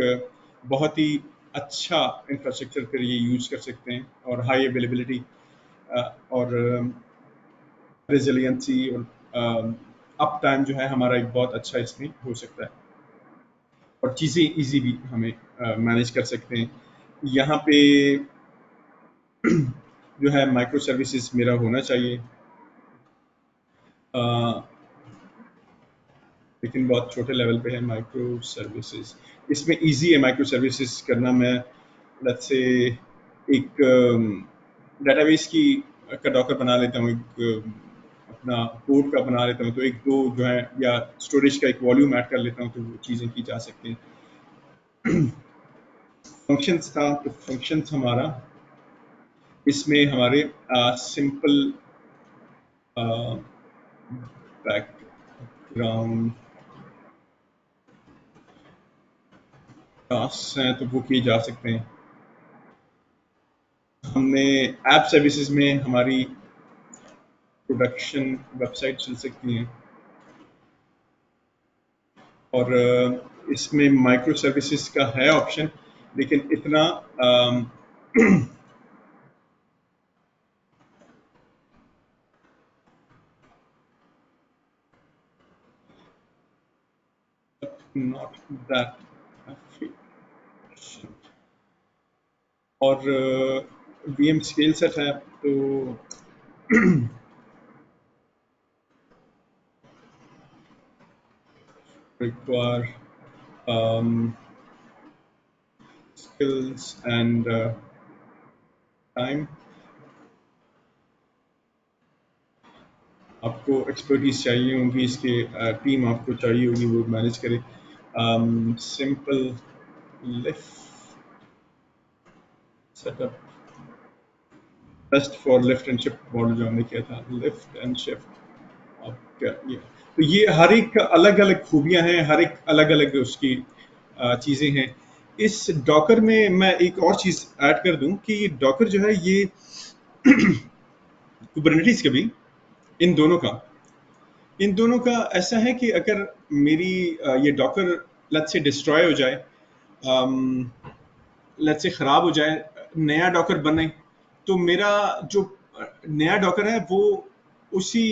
बहुत ही अच्छा इंफ्रास्ट्रक्चर फिर ये यूज़ कर सकते हैं, और हाई अवेलेबिलिटी और रेजिलियंसी और अप टाइम जो है हमारा एक बहुत अच्छा इसमें हो सकता है, और चीज़ें इजी भी हमें मैनेज कर सकते हैं। यहाँ पे जो है माइक्रो सर्विसेज मेरा होना चाहिए, लेकिन बहुत छोटे लेवल पे है माइक्रो सर्विसेज। इसमें इजी है माइक्रो सर्विसेज करना। मैं लेट्स से एक डेटाबेस की का डॉकर बना लेता हूँ, एक अपना कोड का बना लेता हूँ, तो एक दो जो है, या स्टोरेज का एक वॉल्यूम ऐड कर लेता हूँ, तो वो चीज़ें की जा सकती हैं। फंक्शंस था, तो फंक्शंस हमारा इसमें हमारे सिंपल बैकग्राउंड टास्क हैं, तो वो किए जा सकते हैं। हमने ऐप सर्विसेज में हमारी प्रोडक्शन वेबसाइट चल सकती हैं, और इसमें माइक्रो सर्विसेज का है ऑप्शन, लेकिन इतना नॉट दैट efficient। और वीएम स्केल सेट है, तो require skills and time। आपको एक्सपर्टीज चाहिए होगी, इसके टीम आपको चाहिए होगी वो मैनेज करे। Simple lift setup best for lift and shift model जो हमने किया था, लिफ्ट एंड शिफ्ट। अब क्या ये, तो ये हर एक अलग अलग खूबियां हैं, हर एक अलग अलग उसकी चीजें हैं। इस डॉकर में मैं एक और चीज ऐड कर दूं कि ये डॉकर जो है ये कुबरनेटिस के भी, इन दोनों का इन दोनों का ऐसा है कि अगर मेरी ये डॉकर लत से डिस्ट्रॉय हो जाए, लेट्स से खराब हो जाए, नया डॉकर बने, तो मेरा जो नया डॉकर है वो उसी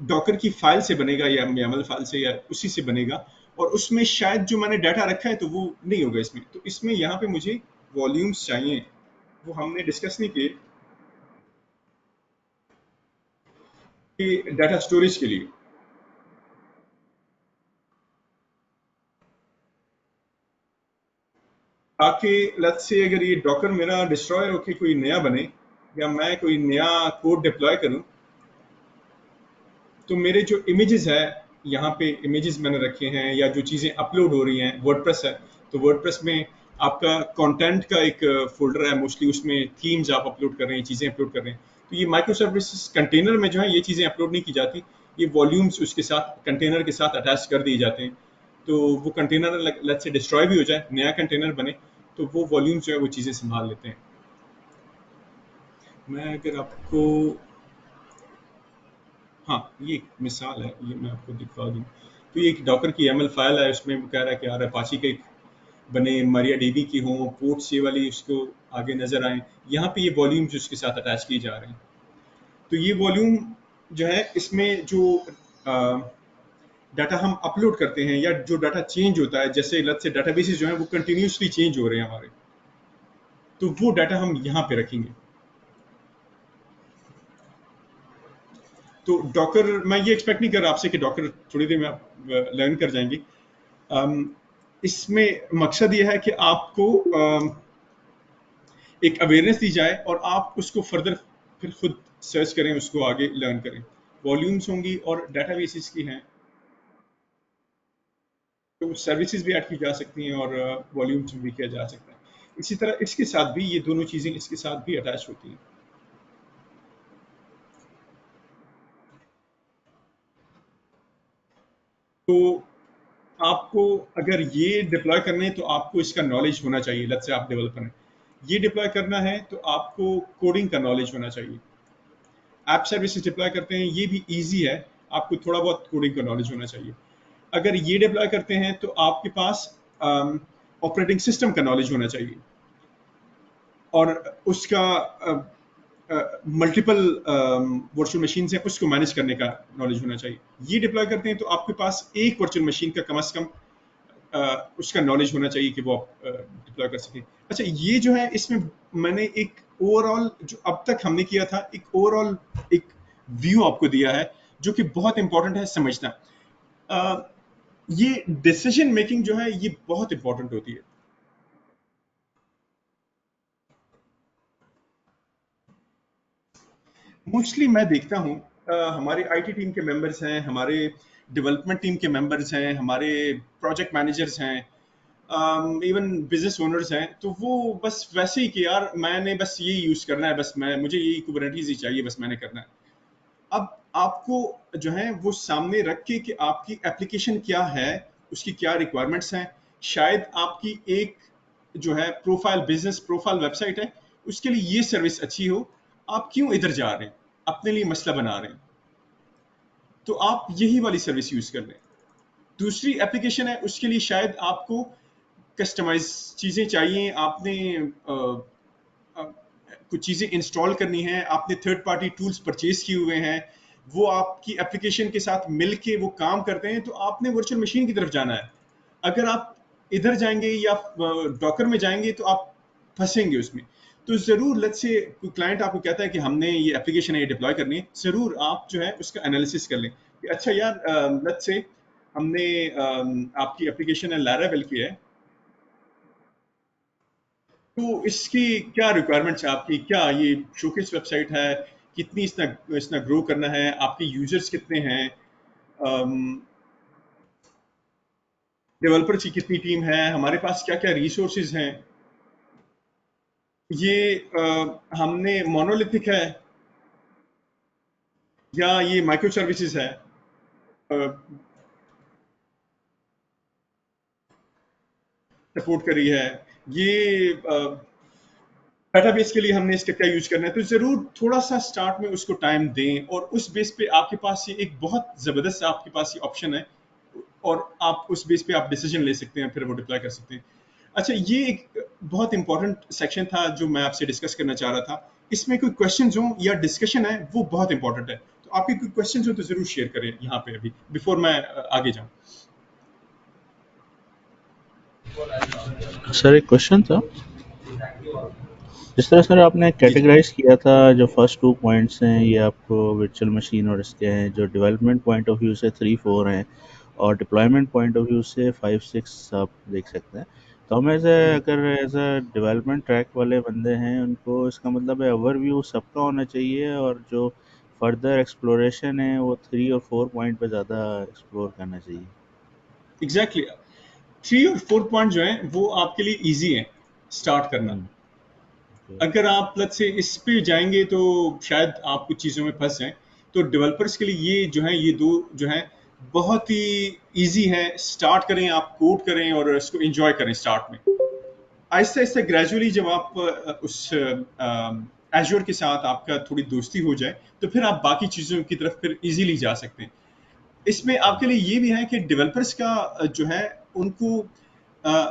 डॉकर की फाइल से बनेगा या YAML फाइल से या उसी से बनेगा, और उसमें शायद जो मैंने डाटा रखा है तो वो नहीं होगा इसमें। तो इसमें यहाँ पे मुझे वॉल्यूम्स चाहिए, वो हमने डिस्कस नहीं किए कि डाटा स्टोरेज के लिए, ताकि लेट्स से अगर ये डॉकर मेरा डिस्ट्रॉय होके कोई नया बने या मैं कोई नया कोड डिप्लॉय करूं, तो मेरे जो इमेजेस है, यहाँ पे इमेजेस मैंने रखे हैं या जो चीज़ें अपलोड हो रही हैं, वर्डप्रेस है, तो वर्डप्रेस में आपका कंटेंट का एक फोल्डर है मोस्टली, उसमें थीम्स आप अपलोड कर रहे हैं, चीज़ें अपलोड कर रहे हैं। तो ये माइक्रो सर्विसेज कंटेनर में जो है ये चीज़ें अपलोड नहीं की जाती, ये वॉल्यूम्स उसके साथ कंटेनर के साथ अटैच कर दिए जाते हैं। तो वो कंटेनर लेट्स से डिस्ट्रॉय भी हो जाए, नया कंटेनर बने, तो वो वॉल्यूम्स जो है वो चीज़ें संभाल लेते हैं। मैं अगर आपको, हाँ ये एक मिसाल है, ये मैं आपको दिखा दूँ। तो ये एक डॉकर की YAML फाइल है, उसमें वो कह रहा है कि यार अपाची के बने मारिया डीबी की हों, पोर्ट्स ये वाली उसको आगे नजर आए। यहाँ पे ये वॉल्यूम्स उसके साथ अटैच किए जा रहे हैं। तो ये वॉल्यूम जो है, इसमें जो डाटा हम अपलोड करते हैं या जो डाटा चेंज होता है, जैसे लत से डाटाबेसेस जो है वो कंटिन्यूसली चेंज हो रहे हैं हमारे, तो वो डाटा हम यहाँ पे रखेंगे। तो डॉकर, मैं ये एक्सपेक्ट नहीं कर रहा आपसे कि डॉकर थोड़ी देर में आप लर्न कर जाएंगे। अम, इसमें मकसद ये है कि आपको एक अवेयरनेस दी जाए और आप उसको फर्दर फिर खुद सर्च करें, उसको आगे लर्न करें। वॉल्यूम्स होंगी और डेटाबेसेस की हैं, तो सर्विसेज भी ऐड की जा सकती हैं और वॉल्यूम्स भी किया जा सकता है। इसी तरह इसके साथ भी ये दोनों चीज़ें इसके साथ भी अटैच होती हैं। तो आपको अगर ये डिप्लॉय करने हैं तो आपको इसका नॉलेज होना चाहिए। लेट्स से आप डेवलपर हैं, ये डिप्लॉय करना है तो आपको कोडिंग का नॉलेज होना चाहिए। ऐप सर्विसेज डिप्लॉय करते हैं, ये भी इजी है, आपको थोड़ा बहुत कोडिंग का नॉलेज होना चाहिए। अगर ये डिप्लॉय करते हैं तो आपके पास ऑपरेटिंग सिस्टम का नॉलेज होना चाहिए और उसका मल्टीपल वर्चुअल मशीन हैं उसको मैनेज करने का नॉलेज होना चाहिए। ये डिप्लॉय करते हैं तो आपके पास एक वर्चुअल मशीन का कम से कम उसका नॉलेज होना चाहिए कि वो आप डिप्लॉय कर सकें। अच्छा, ये जो है इसमें मैंने एक ओवरऑल जो अब तक हमने किया था, एक ओवरऑल एक व्यू आपको दिया है जो कि बहुत इंपॉर्टेंट है समझना। अ, ये डिसीजन मेकिंग जो है ये बहुत इंपॉर्टेंट होती है। मोस्टली मैं देखता हूँ हमारे आईटी टीम के मेंबर्स हैं, हमारे डेवलपमेंट टीम के मेंबर्स हैं, हमारे प्रोजेक्ट मैनेजर्स हैं, इवन बिजनेस ओनर्स हैं, तो वो बस वैसे ही कि यार मैंने बस ये यूज करना है, बस मैं मुझे यही कुबरनेटीज ही चाहिए, बस मैंने करना है। अब आपको जो है वो सामने रख के कि आपकी एप्लीकेशन क्या है, उसकी क्या रिक्वायरमेंट्स हैं। शायद आपकी एक जो है प्रोफाइल, बिजनेस प्रोफाइल वेबसाइट है, उसके लिए ये सर्विस अच्छी हो, आप क्यों इधर जा रहे हैं, अपने लिए मसला बना रहे हैं, तो आप यही वाली सर्विस यूज कर लें। दूसरी एप्लीकेशन है, उसके लिए शायद आपको कस्टमाइज चीज़ें चाहिए, आपने कुछ चीज़ें इंस्टॉल करनी है, आपने थर्ड पार्टी टूल्स परचेज किए हुए हैं, वो आपकी एप्लीकेशन के साथ मिलके वो काम करते हैं, तो आपने वर्चुअल मशीन की तरफ जाना है। अगर आप इधर जाएंगे या डॉकर में जाएंगे तो आप फंसेंगे उसमें। तो ज़रूर लेट्स से कोई क्लाइंट आपको कहता है कि हमने ये एप्लीकेशन है, ये डिप्लॉय करनी है, ज़रूर आप जो है उसका एनालिसिस कर लें कि अच्छा यार लेट्स से हमने आपकी एप्लीकेशन है लैरावेल की है, तो इसकी क्या रिक्वायरमेंट्स है आपकी, क्या ये शोकेस वेबसाइट है, कितनी इसना ग्रो करना है, आपके यूजर्स कितने हैं, डेवलपर्स की कितनी टीम है, हमारे पास क्या क्या रिसोर्सेज हैं। ये हमने मोनोलिथिक है या ये माइक्रो सर्विसेज है, सपोर्ट कर रही है, ये डेटाबेस के लिए हमने इसका क्या यूज करना है, तो जरूर थोड़ा सा स्टार्ट में उसको टाइम दें और उस बेस पे आपके पास ये एक बहुत जबरदस्त आपके पास ये ऑप्शन है और आप उस बेस पे आप डिसीजन ले सकते हैं, फिर वो डिप्लॉय कर सकते हैं। अच्छा, ये एक बहुत इंपॉर्टेंट सेक्शन था जो मैं आपसे डिस्कस करना चाह रहा था। इसमें कोई क्वेश्चंस हो या डिस्कशन है वो बहुत इंपॉर्टेंट है, तो आपके कोई क्वेश्चंस हो तो जरूर शेयर करें यहाँ पे अभी बिफोर मैं आगे जाऊँ। सर एक क्वेश्चन था, जिस तरह सर आपने जी जी कैटेगराइज किया था जो फर्स्ट 2 पॉइंट्स हैं ये आपको वर्चुअल मशीन और इसके हैं, जो डेवलपमेंट पॉइंट ऑफ व्यू से 3-4 हैं और डिप्लॉयमेंट पॉइंट ऑफ व्यू से 5-6 आप देख सकते हैं। तो हम ऐसे अगर एज अ डेवलपमेंट ट्रैक वाले बंदे हैं उनको इसका मतलब है ओवरव्यू सबका होना चाहिए और जो फर्दर एक्सप्लोरेशन है वो 3 और 4 पॉइंट पे ज़्यादा एक्सप्लोर करना चाहिए। एग्जैक्टली। 3 और 4 पॉइंट जो है वो आपके लिए इजी है स्टार्ट करना। ओके। अगर आप लेट्स से इस पे जाएंगे तो शायद आप कुछ चीज़ों में फंस जाएं। तो डेवलपर्स के लिए ये जो है, ये दो जो है बहुत ही इजी है। स्टार्ट करें, आप कोड करें और इसको एंजॉय करें स्टार्ट में। आहिस्ता आहिस्ता ग्रेजुअली जब आप उस एजोर के साथ आपका थोड़ी दोस्ती हो जाए तो फिर आप बाकी चीज़ों की तरफ फिर इजीली जा सकते हैं। इसमें आपके लिए ये भी है कि डेवलपर्स का जो है उनको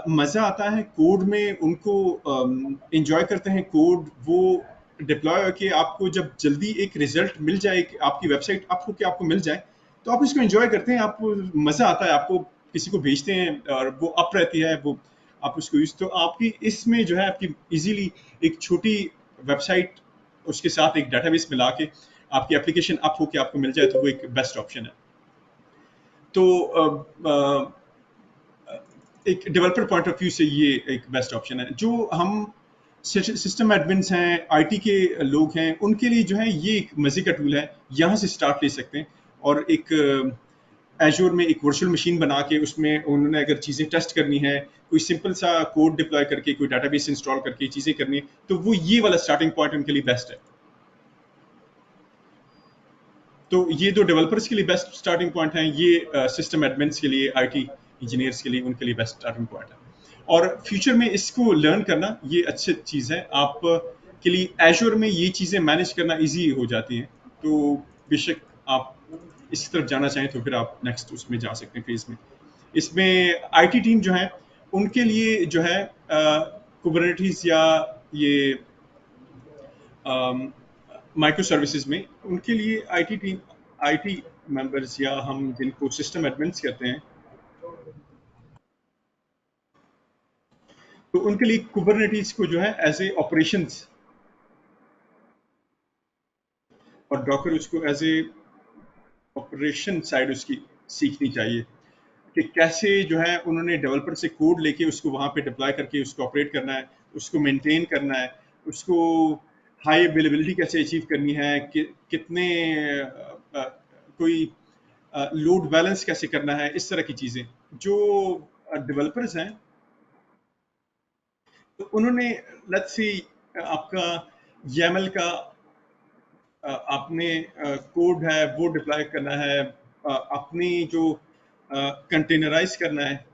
मज़ा आता है कोड में, उनको एंजॉय करते हैं कोड, वो डिप्लॉय होके आपको जब जल्दी एक रिजल्ट मिल जाए, आपकी वेबसाइट अप होके आपको मिल जाए तो आप इसको एंजॉय करते हैं, आपको मज़ा आता है, आपको किसी को भेजते हैं और वो अप रहती है, वो आप उसको यूज, तो आपकी इसमें जो है आपकी इजीली एक छोटी वेबसाइट उसके साथ एक डेटाबेस मिला के आपकी एप्लीकेशन अप होके आपको मिल जाए तो वो एक बेस्ट ऑप्शन है। तो एक डेवलपर पॉइंट ऑफ व्यू से ये एक बेस्ट ऑप्शन है। जो हम सिस्टम एडमिन्स हैं, आईटी के लोग हैं, उनके लिए जो है ये एक मजे का टूल है, यहाँ से स्टार्ट ले सकते हैं और एक एजोर में एक वर्चुअल मशीन बना के उसमें उन्होंने अगर चीज़ें टेस्ट करनी है, कोई सिंपल सा कोड डिप्लॉय करके, कोई डाटाबेस इंस्टॉल करके चीज़ें करनी है, तो वो ये वाला स्टार्टिंग पॉइंट उनके लिए बेस्ट है। तो ये दो डेवलपर्स के लिए बेस्ट स्टार्टिंग पॉइंट हैं, ये सिस्टम एडमिन्स के लिए, आईटी इंजीनियर्स के लिए, उनके लिए बेस्ट स्टार्टिंग पॉइंट है। और फ्यूचर में इसको लर्न करना ये अच्छी चीज़ है, आप के लिए एजोर में ये चीज़ें मैनेज करना इजी हो जाती हैं। तो बेशक आप इस तरफ जाना चाहें तो फिर आप नेक्स्ट उसमें जा सकते हैं फेज में। इसमें आईटी टीम जो है उनके लिए जो है कुबरनेटिस या ये माइक्रो सर्विसेज में उनके लिए आईटी टीम, आईटी मेंबर्स या हम जिनको सिस्टम एडमिन्स कहते हैं, तो उनके लिए कुबरनेटिस को जो है एज ए ऑपरेशंस और डॉकर उसको एज ए ऑपरेशन साइड उसकी सीखनी चाहिए कि कैसे जो है उन्होंने डेवलपर से कोड लेके उसको वहाँ पे डिप्लॉय करके उसको ऑपरेट करना है, उसको मेंटेन करना है, उसको हाई अवेलेबिलिटी कैसे अचीव करनी है, कितने कोई लोड बैलेंस कैसे करना है, इस तरह की चीज़ें जो डेवलपर्स हैं तो उन्होंने लेट्स सी आपका YAML का आपने कोड है वो डिप्लॉय करना है, अपनी जो कंटेनराइज करना है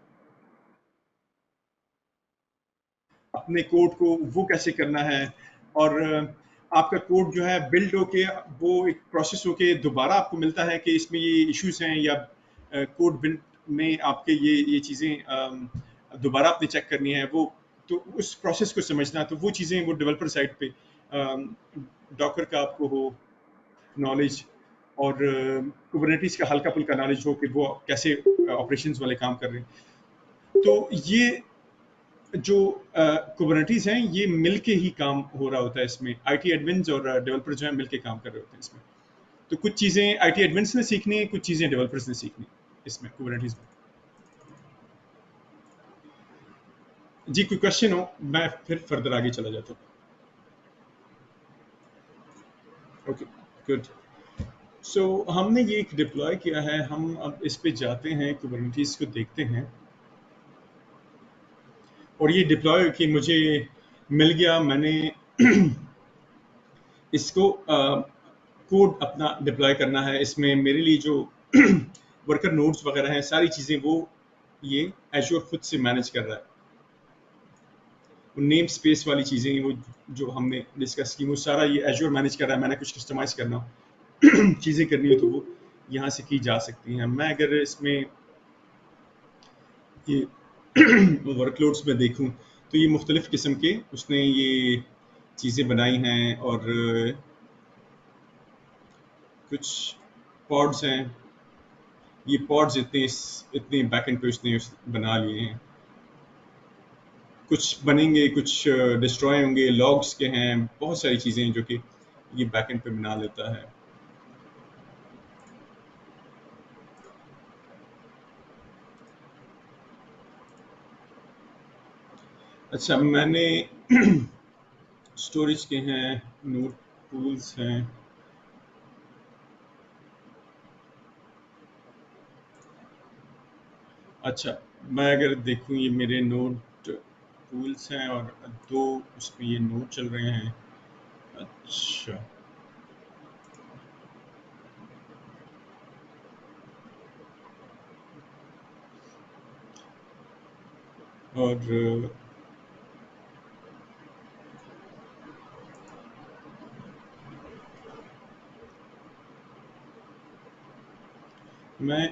अपने कोड को, वो कैसे करना है, और आपका कोड जो है बिल्ड होके वो एक प्रोसेस होके दोबारा आपको मिलता है कि इसमें ये इश्यूज हैं या कोड बिल्ड में आपके ये चीज़ें दोबारा आपने चेक करनी है, वो तो उस प्रोसेस को समझना, तो वो चीज़ें वो डेवलपर साइड पे डॉकर का आपको हो नॉलेज और कुबरनेटिस का हल्का फुल्का नॉलेज हो कि वो कैसे ऑपरेशंस वाले काम कर रहे हैं। तो ये जो कुबरनेटिस हैं ये मिलके ही काम हो रहा होता है, इसमें आईटी एडमिन्स और डेवलपर जो है मिलके काम कर रहे होते हैं इसमें। तो कुछ चीज़ें आईटी एडमिन्स ने सीखनी है, कुछ चीज़ें डेवलपर्स ने सीखनी है इसमें कुबरनेटिस में। जी कोई क्वेश्चन हो मैं फिर फर्दर आगे चला जाता हूँ। Okay good. सो हमने ये एक डिप्लॉय किया है, हम अब इस पे जाते हैं, कुबरनेटिस को देखते हैं और ये डिप्लॉय कि मुझे मिल गया। मैंने इसको कोड अपना डिप्लॉय करना है। इसमें मेरे लिए जो वर्कर नोड्स वगैरह हैं, सारी चीज़ें वो ये एज़्योर खुद से मैनेज कर रहा है। नेम स्पेस वाली चीज़ें वो जो हमने डिस्कस की वो सारा ये एज़्योर मैनेज कर रहा है। मैंने कुछ कस्टमाइज़ करना हो चीज़ें करनी हो तो वो यहाँ से की जा सकती हैं। मैं अगर इसमें ये वर्कलोड्स में देखूं तो ये मुख्तलिफ़ किस्म के उसने ये चीज़ें बनाई हैं, और कुछ पॉड्स हैं। ये पॉड्स इतने बैकएंड पे उसने बना लिए हैं। कुछ बनेंगे, कुछ डिस्ट्रॉय होंगे, लॉग्स के हैं, बहुत सारी चीज़ें हैं जो कि ये बैकएंड पे बना लेता है। अच्छा, मैंने स्टोरेज के हैं, नोट टूल्स हैं। अच्छा, मैं अगर देखूं ये मेरे नोट टूल्स हैं और दो उसमें ये नोट चल रहे हैं। अच्छा, और मैं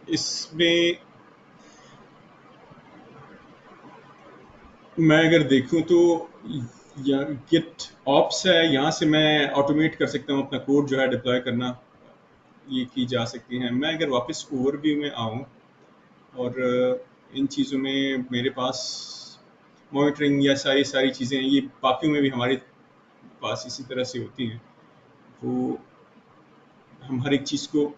इसमें मैं अगर देखूं तो या गिट ऑप्स है, यहाँ से मैं ऑटोमेट कर सकता हूँ अपना कोड जो है डिप्लॉय करना, ये की जा सकती हैं। मैं अगर वापस ओवरव्यू में आऊँ और इन चीज़ों में मेरे पास मॉनिटरिंग या सारी सारी चीज़ें ये बाकियों में भी हमारे पास इसी तरह से होती हैं। वो हम हर एक चीज़ को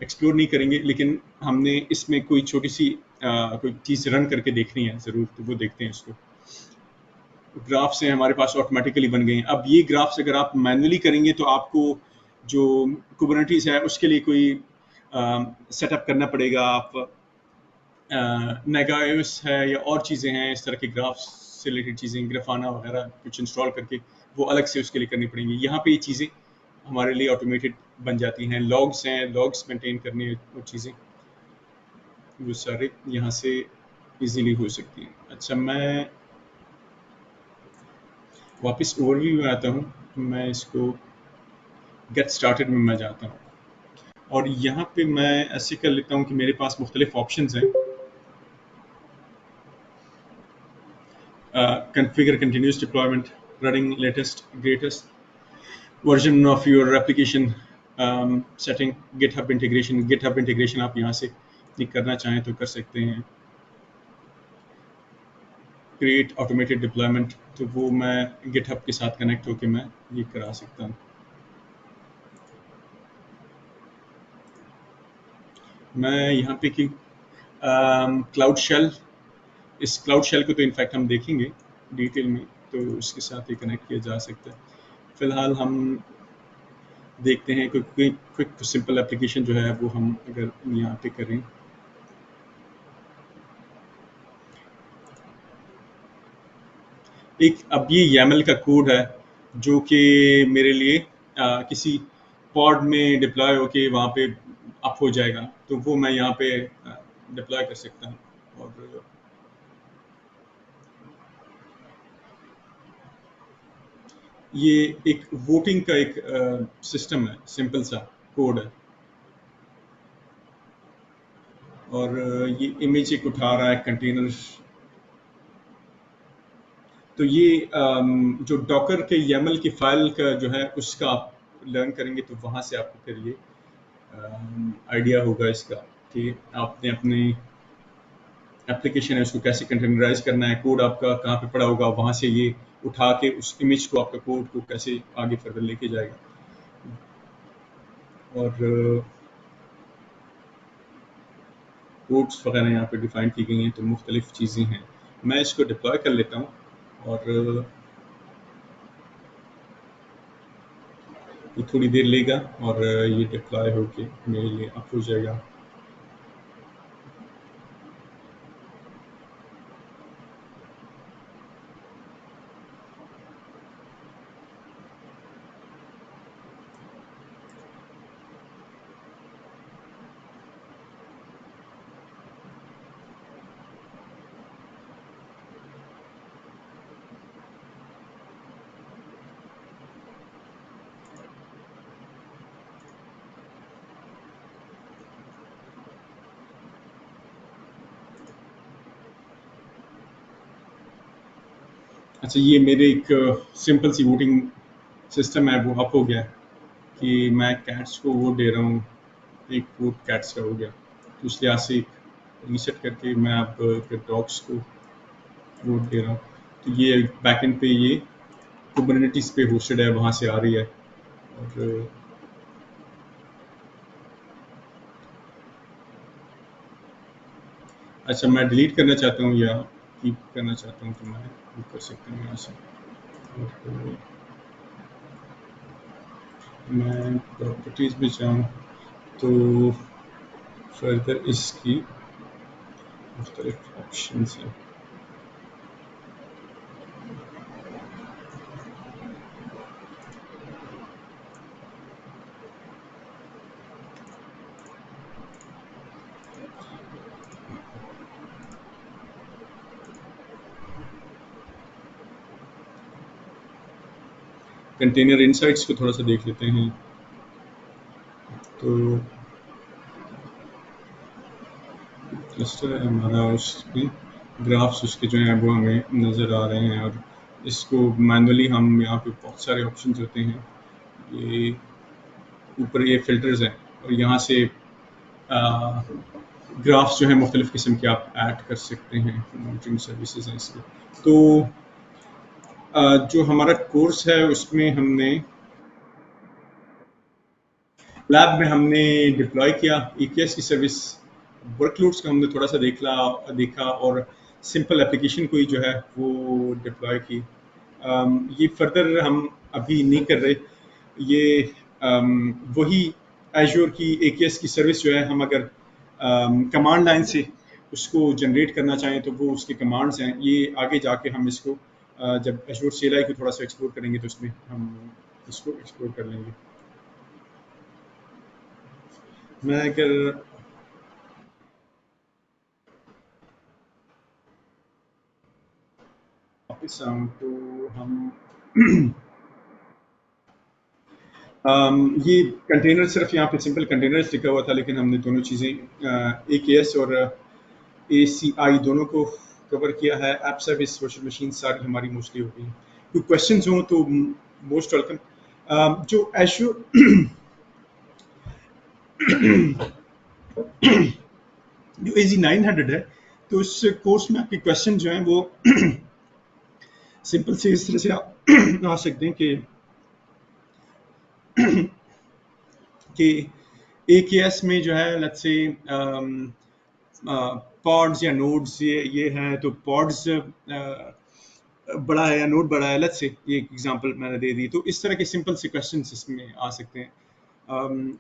एक्सप्लोर नहीं करेंगे, लेकिन हमने इसमें कोई छोटी सी कोई चीज़ रन करके देखनी है ज़रूर, तो वो देखते हैं इसको। ग्राफ्स हैं हमारे पास ऑटोमेटिकली बन गए हैं। अब ये ग्राफ्स अगर आप मैनुअली करेंगे तो आपको जो कुबरनेटिस है उसके लिए कोई सेटअप करना पड़ेगा। आप नेगायोस है या और चीज़ें हैं इस तरह के ग्राफ्स से रिलेटेड चीज़ें, ग्राफाना वगैरह कुछ इंस्टॉल करके वो अलग से उसके लिए करनी पड़ेंगी। यहाँ पे ये चीज़ें हमारे लिए ऑटोमेटेड बन जाती हैं। लॉग्स हैं, लॉग्स मेंटेन करने वो चीज़ें वो सारे यहाँ से इजीली हो सकती हैं। अच्छा, मैं वापस ओवरव्यू में आता हूँ। मैं इसको गेट स्टार्टेड में मैं जाता हूँ और यहाँ पे मैं ऐसे कर लेता हूँ कि मेरे पास मुख्तलिफ ऑप्शंस हैं। Configure continuous deployment, running latest greatest version of your application, setting, GitHub integration. GitHub integration आप यहाँ से करना चाहें तो कर सकते हैं। क्रिएट ऑटोमेटेड डिप्लॉयमेंट, तो वो मैं गिटहब के साथ कनेक्ट होकर मैं ये करा सकता हूँ। मैं यहाँ पे कि क्लाउड शेल, इस क्लाउड शेल को तो इनफैक्ट हम देखेंगे डिटेल में, तो उसके साथ ही कनेक्ट किया जा सकता है। फिलहाल हम देखते हैं कि क्विक सिंपल एप्लीकेशन जो है वो हम अगर यहाँ पे करें। एक अब ये YAML का कोड है जो कि मेरे लिए किसी पॉड में डिप्लॉय होके वहाँ पे अप हो जाएगा, तो वो मैं यहाँ पे डिप्लॉय कर सकता हूँ। और ये एक वोटिंग का एक सिस्टम है, सिंपल सा कोड है, और ये इमेज एक उठा रहा है कंटेनर। तो ये जो डॉकर के YAML की फाइल का जो है उसका आप लर्न करेंगे तो वहाँ से आपको फिर ये आइडिया होगा इसका कि आपने अपनी एप्लीकेशन है उसको कैसे कंटेनराइज करना है, कोड आपका कहाँ पे पड़ा होगा, वहाँ से ये उठा के उस इमेज को, आपका कोड को कैसे आगे फर्दर लेके जाएगा। और कोड्स वगैरह यहाँ पे डिफाइन की गई हैं, तो मुख्तलिफ चीज़ें हैं। मैं इसको डिप्लॉय कर लेता हूँ और ये थोड़ी देर लेगा और ये डिप्लॉय होके मेरे लिए अप हो जाएगा। अच्छा, ये मेरे एक सिंपल सी वोटिंग सिस्टम है, वो अप हो गया है कि मैं कैट्स को वोट दे रहा हूँ, एक वोट कैट्स का हो गया, तो इस लिहाज से रीसेट करके मैं अब फिर डॉग्स को वोट दे रहा हूँ। तो ये बैकएंड पे ये कुबरनेटिस पे होस्टेड है, वहाँ से आ रही है। और अच्छा, मैं डिलीट करना चाहता हूँ या कीप करना चाहता हूँ, तो मैं कीप कर सकता हूँ यहाँ से। और मैं प्रॉपर्टीज में जाऊँ तो फर्दर इसकी मुख्तलिफ ऑप्शंस हैं। कंटेनर इनसाइट्स को थोड़ा सा देख लेते हैं। तो क्लस्टर है हमारा, उसकी ग्राफ्स उसके जो हैं वो हमें नज़र आ रहे हैं, और इसको मैनुअली हम यहाँ पे बहुत सारे ऑप्शंस होते हैं, ये ऊपर ये फिल्टर्स हैं, और यहाँ से ग्राफ्स जो है मुख्तलिफ़ किस्म के आप ऐड कर सकते हैं, मॉनिटरिंग सर्विसेज हैं इसकी। तो जो हमारा कोर्स है उसमें हमने लैब में हमने डिप्लॉय किया EKS की सर्विस, वर्कलोड्स का हमने थोड़ा सा देखा, और सिंपल एप्लीकेशन कोई जो है वो डिप्लॉय की। ये फर्दर हम अभी नहीं कर रहे, ये वही एज्योर की AKS की सर्विस जो है, हम अगर कमांड लाइन से उसको जनरेट करना चाहें तो वो उसके कमांड्स हैं, ये आगे जाके हम इसको जब एज्योर CLI को थोड़ा सा एक्सप्लोर करेंगे तो उसमें हम इसको एक्सप्लोर कर लेंगे। मैं अगर वापस आऊँ तो हम ये कंटेनर सिर्फ यहाँ पे सिंपल कंटेनर्स लिखा हुआ था, लेकिन हमने दोनों चीज़ें AKS और ACI दोनों को कवर किया है। ऐप सर्विस वर्चुअल मशीन सारी हमारी मोस्टली हो गई हैं। कोई क्वेश्चंस हों तो मोस्ट वेलकम। जो एश्योर जो AZ900 है, तो उस कोर्स में आपके क्वेश्चन जो हैं वो सिंपल से इस तरह से आ सकते हैं कि AKS में जो है लेट्स से पॉड्स या नोड्स ये हैं, तो पॉड्स बड़ा है या नोड बड़ा है, लेट्स से ये एग्जांपल मैंने दे दी, तो इस तरह के सिंपल से क्वेश्चंस इसमें आ सकते हैं।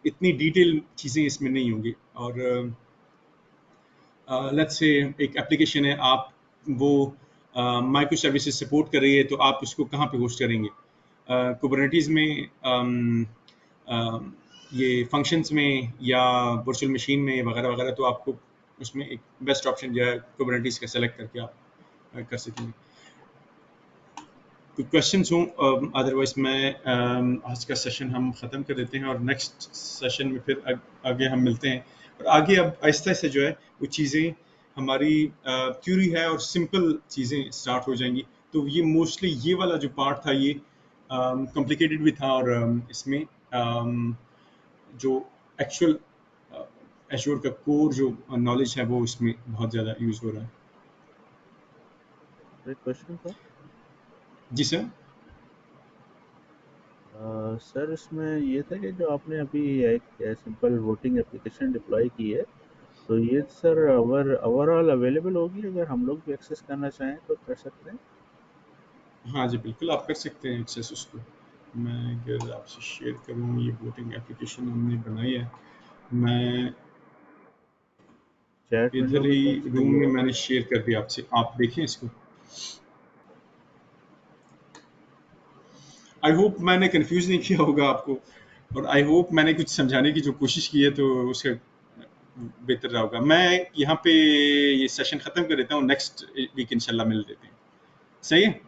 इतनी डिटेल चीज़ें इसमें नहीं होंगी। और लेट्स से एक एप्लीकेशन है, आप वो माइक्रो सर्विसेज सपोर्ट कर रही है, तो आप उसको कहाँ पे होस्ट करेंगे? कुबरनेटिस में, ये फंक्शंस में, या वर्चुअल मशीन में वगैरह वगैरह, तो आपको उसमें एक बेस्ट ऑप्शन जो है कुबरनेटिस का सेलेक्ट करके आप कर सकेंगे। कोई क्वेश्चंस हों, अदरवाइज मैं आज का सेशन हम ख़त्म कर देते हैं, और नेक्स्ट सेशन में फिर आगे हम मिलते हैं, और आगे अब आहिस्ता आहिस्ता जो है वो चीज़ें हमारी थ्योरी है और सिंपल चीज़ें स्टार्ट हो जाएंगी। तो ये मोस्टली ये वाला जो पार्ट था ये कॉम्प्लिकेटेड भी था, और इसमें जो एक्चुअल एश्योर का कोर जो नॉलेज है वो इसमें बहुत ज़्यादा यूज़ हो रहा है। एक क्वेश्चन था जी सर। सर, इसमें ये था कि जो आपने अभी एक सिंपल वोटिंग एप्लीकेशन डिप्लॉय की है, तो ये सर ओवरऑल अवेलेबल होगी? अगर हम लोग भी एक्सेस करना चाहें तो कर सकते हैं? हाँ जी, बिल्कुल आप कर सकते हैं एक्सेस उसको। मैं अगर आपसे शेयर करूँ, ये वोटिंग एप्लीकेशन हमने बनाई है, मैं चैट विंडो इधर में ही कहीं से रूम ये में है? मैंने शेयर कर दिया आपसे, आप देखें इसको। आई होप मैंने कंफ्यूज नहीं किया होगा आपको, और आई होप मैंने कुछ समझाने की जो कोशिश की है तो उससे बेहतर रहा होगा। मैं यहाँ पे ये सेशन ख़त्म कर देता हूँ, नेक्स्ट वीक इंशाल्लाह मिल लेते हैं। सही है?